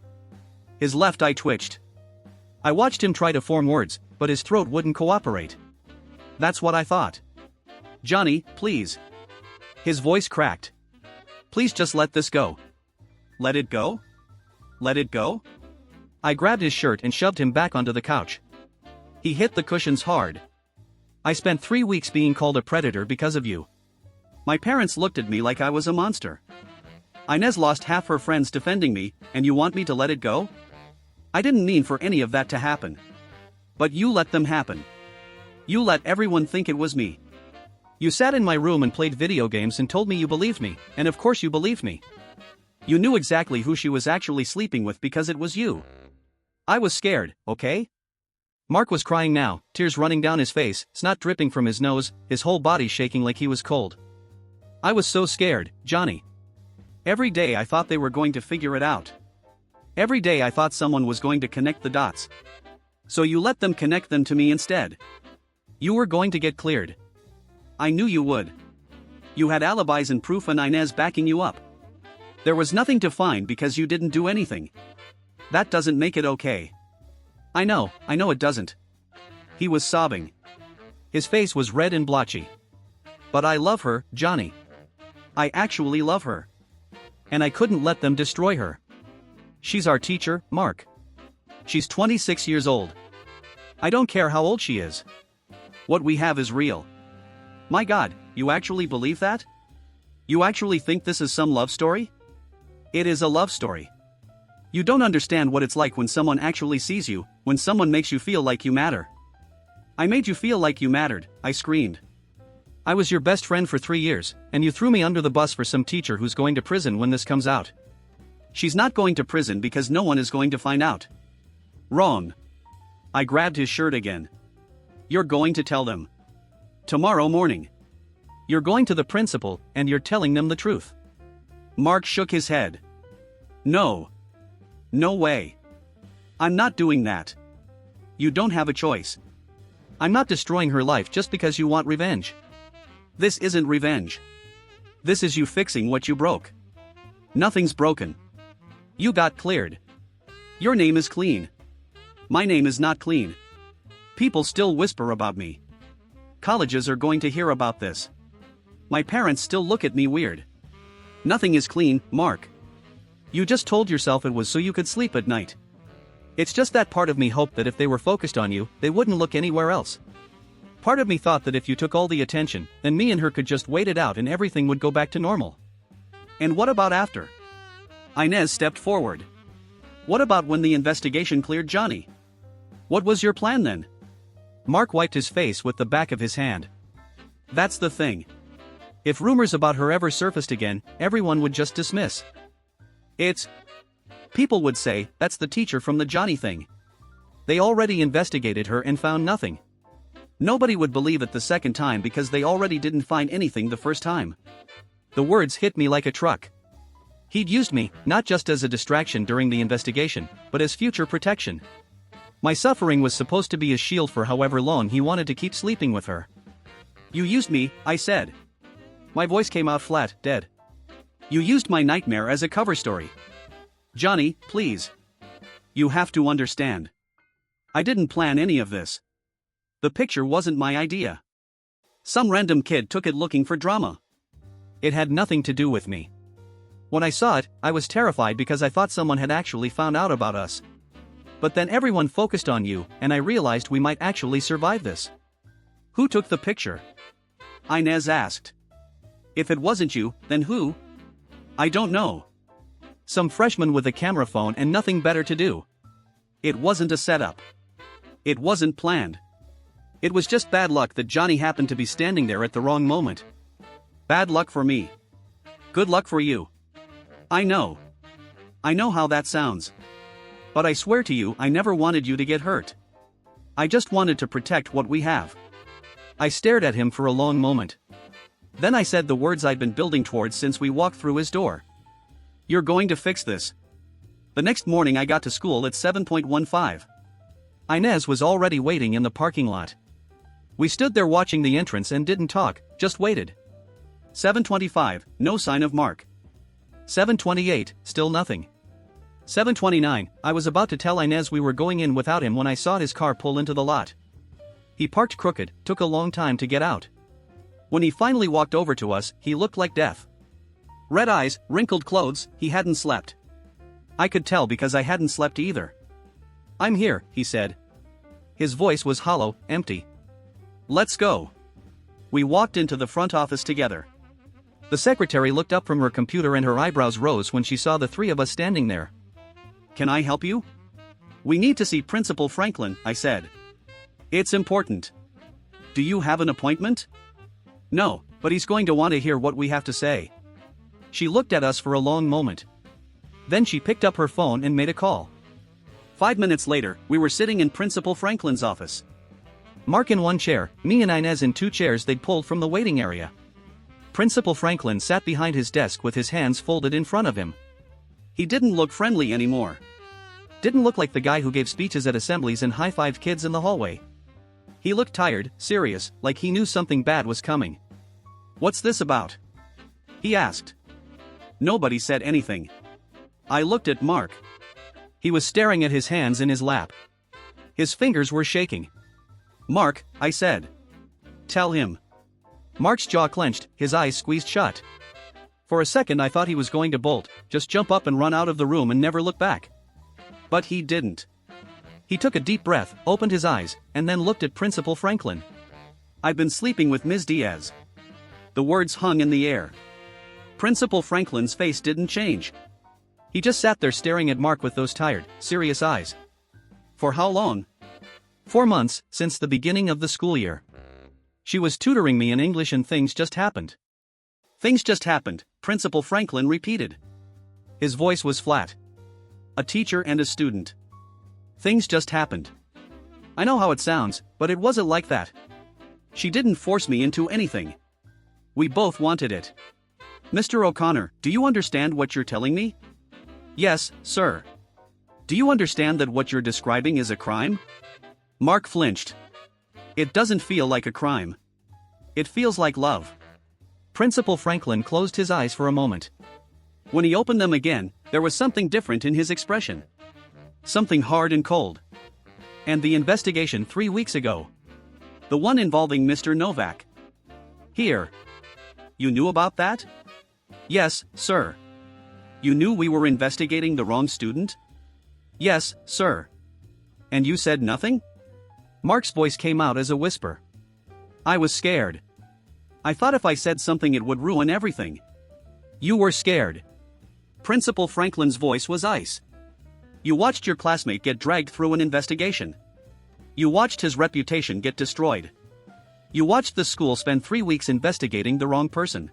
His left eye twitched. I watched him try to form words, but his throat wouldn't cooperate. That's what I thought. Johnny, please. His voice cracked. Please just let this go. Let it go? Let it go? I grabbed his shirt and shoved him back onto the couch. He hit the cushions hard. I spent 3 weeks being called a predator because of you. My parents looked at me like I was a monster. Inez lost half her friends defending me, and you want me to let it go? I didn't mean for any of that to happen. But you let them happen. You let everyone think it was me. You sat in my room and played video games and told me you believed me, and of course you believed me. You knew exactly who she was actually sleeping with because it was you. I was scared, okay? Mark was crying now, tears running down his face, snot dripping from his nose, his whole body shaking like he was cold. I was so scared, Johnny. Every day I thought they were going to figure it out. Every day I thought someone was going to connect the dots. So you let them connect them to me instead. You were going to get cleared. I knew you would. You had alibis and proof and Inez backing you up. There was nothing to find because you didn't do anything. That doesn't make it okay. I know it doesn't. He was sobbing. His face was red and blotchy. But I love her, Johnny. I actually love her. And I couldn't let them destroy her. She's our teacher, Mark. She's 26 years old. I don't care how old she is. What we have is real. My God, you actually believe that? You actually think this is some love story? It is a love story. You don't understand what it's like when someone actually sees you, when someone makes you feel like you matter. I made you feel like you mattered, I screamed. I was your best friend for 3 years, and you threw me under the bus for some teacher who's going to prison when this comes out. She's not going to prison because no one is going to find out. Wrong. I grabbed his shirt again. You're going to tell them. Tomorrow morning. You're going to the principal, and you're telling them the truth. Mark shook his head. No. No way. I'm not doing that. You don't have a choice. I'm not destroying her life just because you want revenge. This isn't revenge. This is you fixing what you broke. Nothing's broken. You got cleared. Your name is clean. My name is not clean. People still whisper about me. Colleges are going to hear about this. My parents still look at me weird. Nothing is clean, Mark. You just told yourself it was so you could sleep at night. It's just that part of me hoped that if they were focused on you, they wouldn't look anywhere else. Part of me thought that if you took all the attention, then me and her could just wait it out and everything would go back to normal. And what about after? Inez stepped forward. What about when the investigation cleared Johnny? What was your plan then? Mark wiped his face with the back of his hand. That's the thing. If rumors about her ever surfaced again, everyone would just dismiss. People would say, that's the teacher from the Johnny thing. They already investigated her and found nothing. Nobody would believe it the second time because they already didn't find anything the first time. The words hit me like a truck. He'd used me, not just as a distraction during the investigation, but as future protection. My suffering was supposed to be a shield for however long he wanted to keep sleeping with her. You used me, I said. My voice came out flat, dead. You used my nightmare as a cover story. Johnny, please. You have to understand. I didn't plan any of this. The picture wasn't my idea. Some random kid took it looking for drama. It had nothing to do with me. When I saw it, I was terrified because I thought someone had actually found out about us. But then everyone focused on you, and I realized we might actually survive this. Who took the picture? Inez asked. If it wasn't you, then who? I don't know. Some freshman with a camera phone and nothing better to do. It wasn't a setup. It wasn't planned. It was just bad luck that Johnny happened to be standing there at the wrong moment. Bad luck for me. Good luck for you. I know. I know how that sounds. But I swear to you, I never wanted you to get hurt. I just wanted to protect what we have. I stared at him for a long moment. Then I said the words I'd been building towards since we walked through his door. You're going to fix this. The next morning I got to school at 7:15. Inez was already waiting in the parking lot. We stood there watching the entrance and didn't talk, just waited. 7:25, no sign of Mark. 7:28, still nothing. 7:29, I was about to tell Inez we were going in without him when I saw his car pull into the lot. He parked crooked, took a long time to get out. When he finally walked over to us, he looked like death. Red eyes, wrinkled clothes, he hadn't slept. I could tell because I hadn't slept either. I'm here, he said. His voice was hollow, empty. Let's go. We walked into the front office together. The secretary looked up from her computer and her eyebrows rose when she saw the three of us standing there. Can I help you? We need to see Principal Franklin, I said. It's important. Do you have an appointment? No, but he's going to want to hear what we have to say. She looked at us for a long moment. Then she picked up her phone and made a call. 5 minutes later, we were sitting in Principal Franklin's office. Mark in one chair, me and Inez in two chairs they'd pulled from the waiting area. Principal Franklin sat behind his desk with his hands folded in front of him. He didn't look friendly anymore. Didn't look like the guy who gave speeches at assemblies and high-fived kids in the hallway. He looked tired, serious, like he knew something bad was coming. "What's this about?" he asked. Nobody said anything. I looked at Mark. He was staring at his hands in his lap. His fingers were shaking. "Mark," I said. "Tell him." Mark's jaw clenched, his eyes squeezed shut. For a second I thought he was going to bolt, just jump up and run out of the room and never look back. But he didn't. He took a deep breath, opened his eyes, and then looked at Principal Franklin. "I've been sleeping with Ms. Diaz." The words hung in the air. Principal Franklin's face didn't change. He just sat there staring at Mark with those tired, serious eyes. "For how long?" 4 months, since the beginning of the school year. She was tutoring me in English and things just happened. "Things just happened," Principal Franklin repeated. His voice was flat. "A teacher and a student. Things just happened. I know how it sounds, but it wasn't like that. She didn't force me into anything. We both wanted it." "Mr. O'Connor, do you understand what you're telling me?" "Yes, sir." "Do you understand that what you're describing is a crime?" Mark flinched. "It doesn't feel like a crime. It feels like love." Principal Franklin closed his eyes for a moment. When he opened them again, there was something different in his expression. Something hard and cold. "And the investigation 3 weeks ago. The one involving Mr. Novak. Here. You knew about that?" "Yes, sir." "You knew we were investigating the wrong student?" "Yes, sir." "And you said nothing?" Mark's voice came out as a whisper. "I was scared. I thought if I said something it would ruin everything." "You were scared." Principal Franklin's voice was ice. "You watched your classmate get dragged through an investigation. You watched his reputation get destroyed. You watched the school spend 3 weeks investigating the wrong person.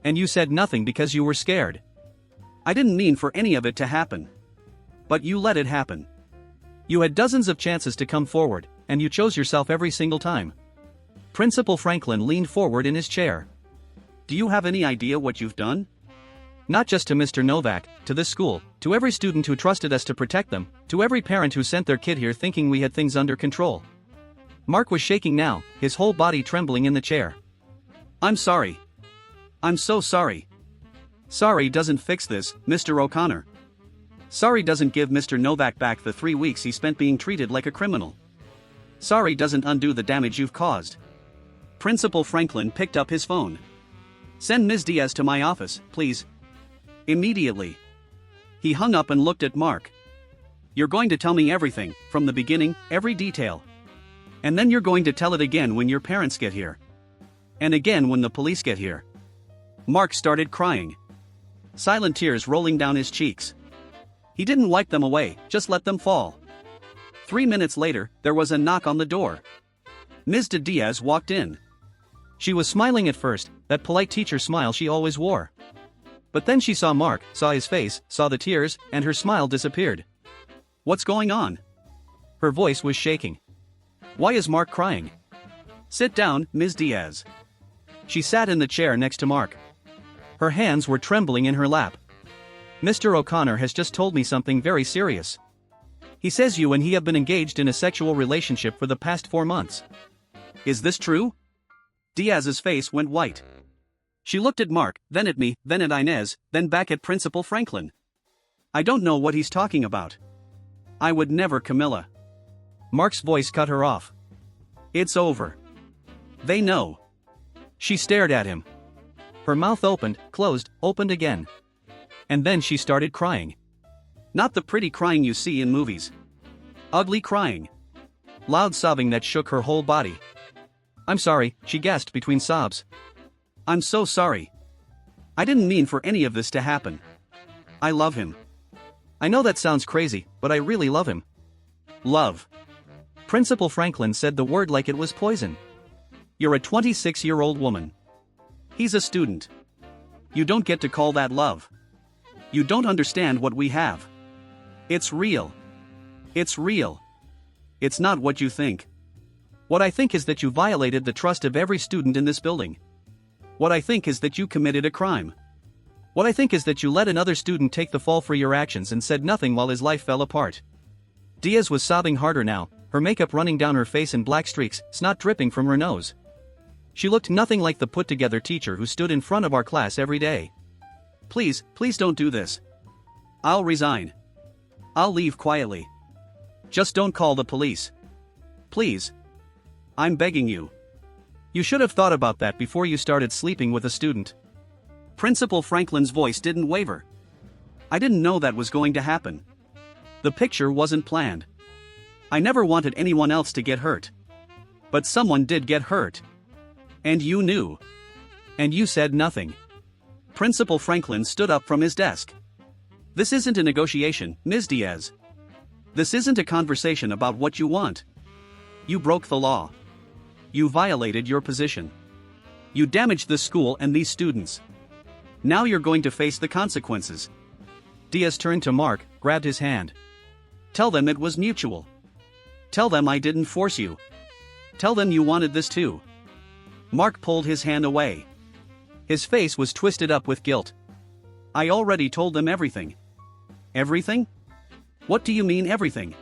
And you said nothing because you were scared. I didn't mean for any of it to happen. But you let it happen. You had dozens of chances to come forward, and you chose yourself every single time." Principal Franklin leaned forward in his chair. "Do you have any idea what you've done? Not just to Mr. Novak, to this school, to every student who trusted us to protect them, to every parent who sent their kid here thinking we had things under control." Mark was shaking now, his whole body trembling in the chair. "I'm sorry. I'm so sorry. Sorry doesn't fix this, Mr. O'Connor. Sorry doesn't give Mr. Novak back the 3 weeks he spent being treated like a criminal. Sorry doesn't undo the damage you've caused." Principal Franklin picked up his phone. "Send Ms. Diaz to my office, please. Immediately." He hung up and looked at Mark. "You're going to tell me everything, from the beginning, every detail. And then you're going to tell it again when your parents get here. And again when the police get here." Mark started crying. Silent tears rolling down his cheeks. He didn't wipe them away, just let them fall. 3 minutes later, there was a knock on the door. Ms. Diaz walked in. She was smiling at first, that polite teacher smile she always wore. But then she saw Mark, saw his face, saw the tears, and her smile disappeared. "What's going on?" Her voice was shaking. "Why is Mark crying?" "Sit down, Ms. Diaz." She sat in the chair next to Mark. Her hands were trembling in her lap. "Mr. O'Connor has just told me something very serious. He says you and he have been engaged in a sexual relationship for the past 4 months. Is this true?" Diaz's face went white. She looked at Mark, then at me, then at Inez, then back at Principal Franklin. "I don't know what he's talking about. I would never, Camilla." Mark's voice cut her off. "It's over. They know." She stared at him. Her mouth opened, closed, opened again. And then she started crying. Not the pretty crying you see in movies. Ugly crying. Loud sobbing that shook her whole body. "I'm sorry," she gasped between sobs. "I'm so sorry. I didn't mean for any of this to happen. I love him. I know that sounds crazy, but I really love him." "Love." Principal Franklin said the word like it was poison. "You're a 26-year-old woman. He's a student. You don't get to call that love. You don't understand what we have. It's real. It's real. It's not what you think. What I think is that you violated the trust of every student in this building. What I think is that you committed a crime. What I think is that you let another student take the fall for your actions and said nothing while his life fell apart." Diaz was sobbing harder now, her makeup running down her face in black streaks, snot dripping from her nose. She looked nothing like the put-together teacher who stood in front of our class every day. "Please, please don't do this. I'll resign. I'll leave quietly. Just don't call the police. Please. I'm begging you. You should have thought about that before you started sleeping with a student." Principal Franklin's voice didn't waver. "I didn't know that was going to happen. The picture wasn't planned. I never wanted anyone else to get hurt. But someone did get hurt. And you knew. And you said nothing." Principal Franklin stood up from his desk. "This isn't a negotiation, Ms. Diaz. This isn't a conversation about what you want. You broke the law. You violated your position. You damaged the school and these students. Now you're going to face the consequences." Diaz turned to Mark, grabbed his hand. "Tell them it was mutual. Tell them I didn't force you. Tell them you wanted this too." Mark pulled his hand away. His face was twisted up with guilt. "I already told them everything." "Everything? What do you mean everything?"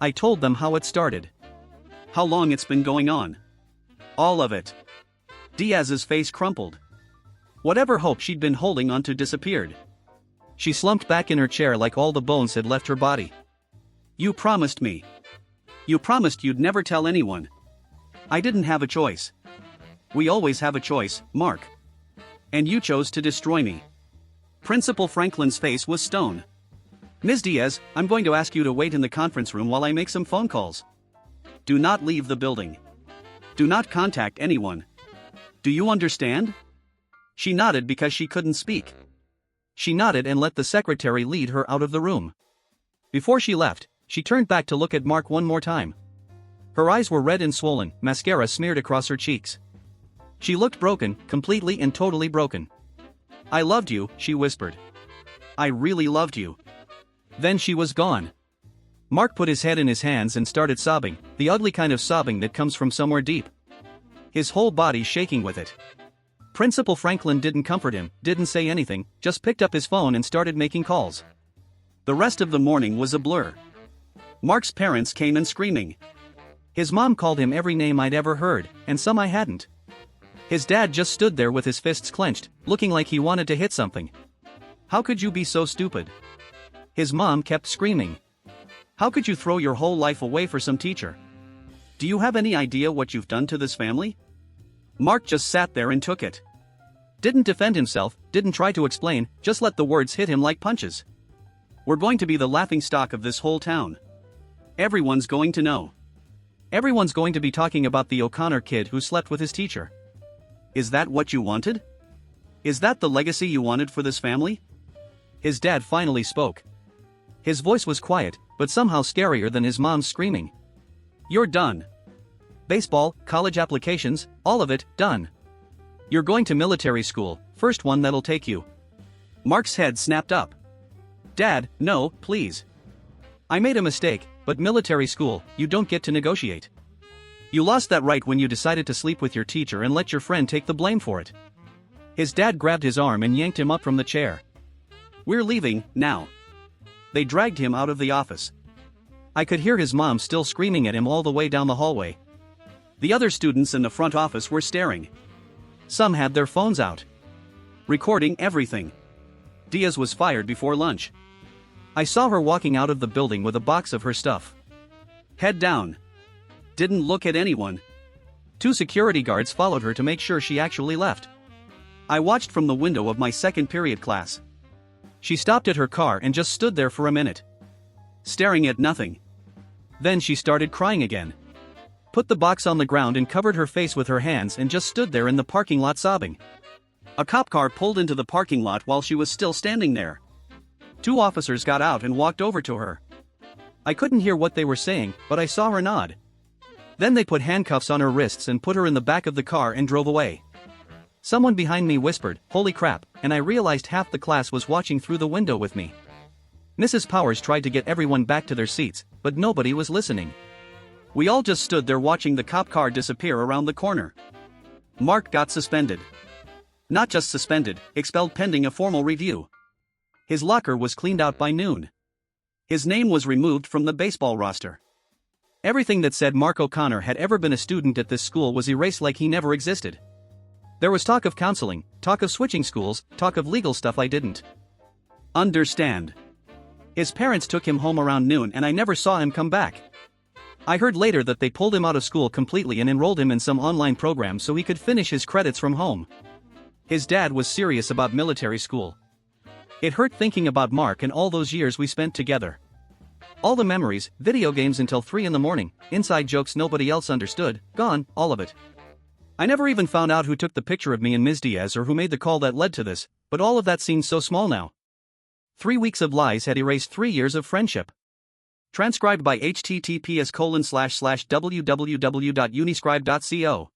"I told them how it started. How long it's been going on. All of it." Diaz's face crumpled. Whatever hope she'd been holding onto disappeared. She slumped back in her chair like all the bones had left her body. "You promised me. You promised you'd never tell anyone. I didn't have a choice. We always have a choice, Mark. And you chose to destroy me." Principal Franklin's face was stone. "Ms. Diaz, I'm going to ask you to wait in the conference room while I make some phone calls. Do not leave the building. Do not contact anyone. Do you understand?" She nodded because she couldn't speak. She nodded and let the secretary lead her out of the room. Before she left, she turned back to look at Mark one more time. Her eyes were red and swollen, mascara smeared across her cheeks. She looked broken, completely and totally broken. "I loved you," she whispered. "I really loved you." Then she was gone. Mark put his head in his hands and started sobbing, the ugly kind of sobbing that comes from somewhere deep. His whole body shaking with it. Principal Franklin didn't comfort him, didn't say anything, just picked up his phone and started making calls. The rest of the morning was a blur. Mark's parents came in screaming. His mom called him every name I'd ever heard, and some I hadn't. His dad just stood there with his fists clenched, looking like he wanted to hit something. "How could you be so stupid?" His mom kept screaming. "How could you throw your whole life away for some teacher? Do you have any idea what you've done to this family?" Mark just sat there and took it. Didn't defend himself, didn't try to explain, just let the words hit him like punches. "We're going to be the laughingstock of this whole town. Everyone's going to know. Everyone's going to be talking about the O'Connor kid who slept with his teacher. Is that what you wanted? Is that the legacy you wanted for this family?" His dad finally spoke. His voice was quiet, but somehow scarier than his mom's screaming. "You're done. Baseball, college applications, all of it, done. You're going to military school, first one that'll take you." Mark's head snapped up. "Dad, no, please. I made a mistake, but military school, you don't get to negotiate. You lost that right when you decided to sleep with your teacher and let your friend take the blame for it." His dad grabbed his arm and yanked him up from the chair. "We're leaving, now." They dragged him out of the office. I could hear his mom still screaming at him all the way down the hallway. The other students in the front office were staring. Some had their phones out, recording everything. Diaz was fired before lunch. I saw her walking out of the building with a box of her stuff. Head down. Didn't look at anyone. 2 security guards followed her to make sure she actually left. I watched from the window of my second period class. She stopped at her car and just stood there for a minute, staring at nothing. Then she started crying again. Put the box on the ground and covered her face with her hands and just stood there in the parking lot sobbing. A cop car pulled into the parking lot while she was still standing there. 2 officers got out and walked over to her. I couldn't hear what they were saying, but I saw her nod. Then they put handcuffs on her wrists and put her in the back of the car and drove away. Someone behind me whispered, "Holy crap," and I realized half the class was watching through the window with me. Mrs. Powers tried to get everyone back to their seats, but nobody was listening. We all just stood there watching the cop car disappear around the corner. Mark got suspended. Not just suspended, expelled pending a formal review. His locker was cleaned out by noon. His name was removed from the baseball roster. Everything that said Mark O'Connor had ever been a student at this school was erased like he never existed. There was talk of counseling, talk of switching schools, talk of legal stuff I didn't understand. His parents took him home around noon and I never saw him come back. I heard later that they pulled him out of school completely and enrolled him in some online program so he could finish his credits from home. His dad was serious about military school. It hurt thinking about Mark and all those years we spent together. All the memories, video games until 3 in the morning, inside jokes nobody else understood, gone, all of it. I never even found out who took the picture of me and Ms. Diaz or who made the call that led to this, but all of that seems so small now. 3 weeks of lies had erased 3 years of friendship. Transcribed by https://www.uniscribe.co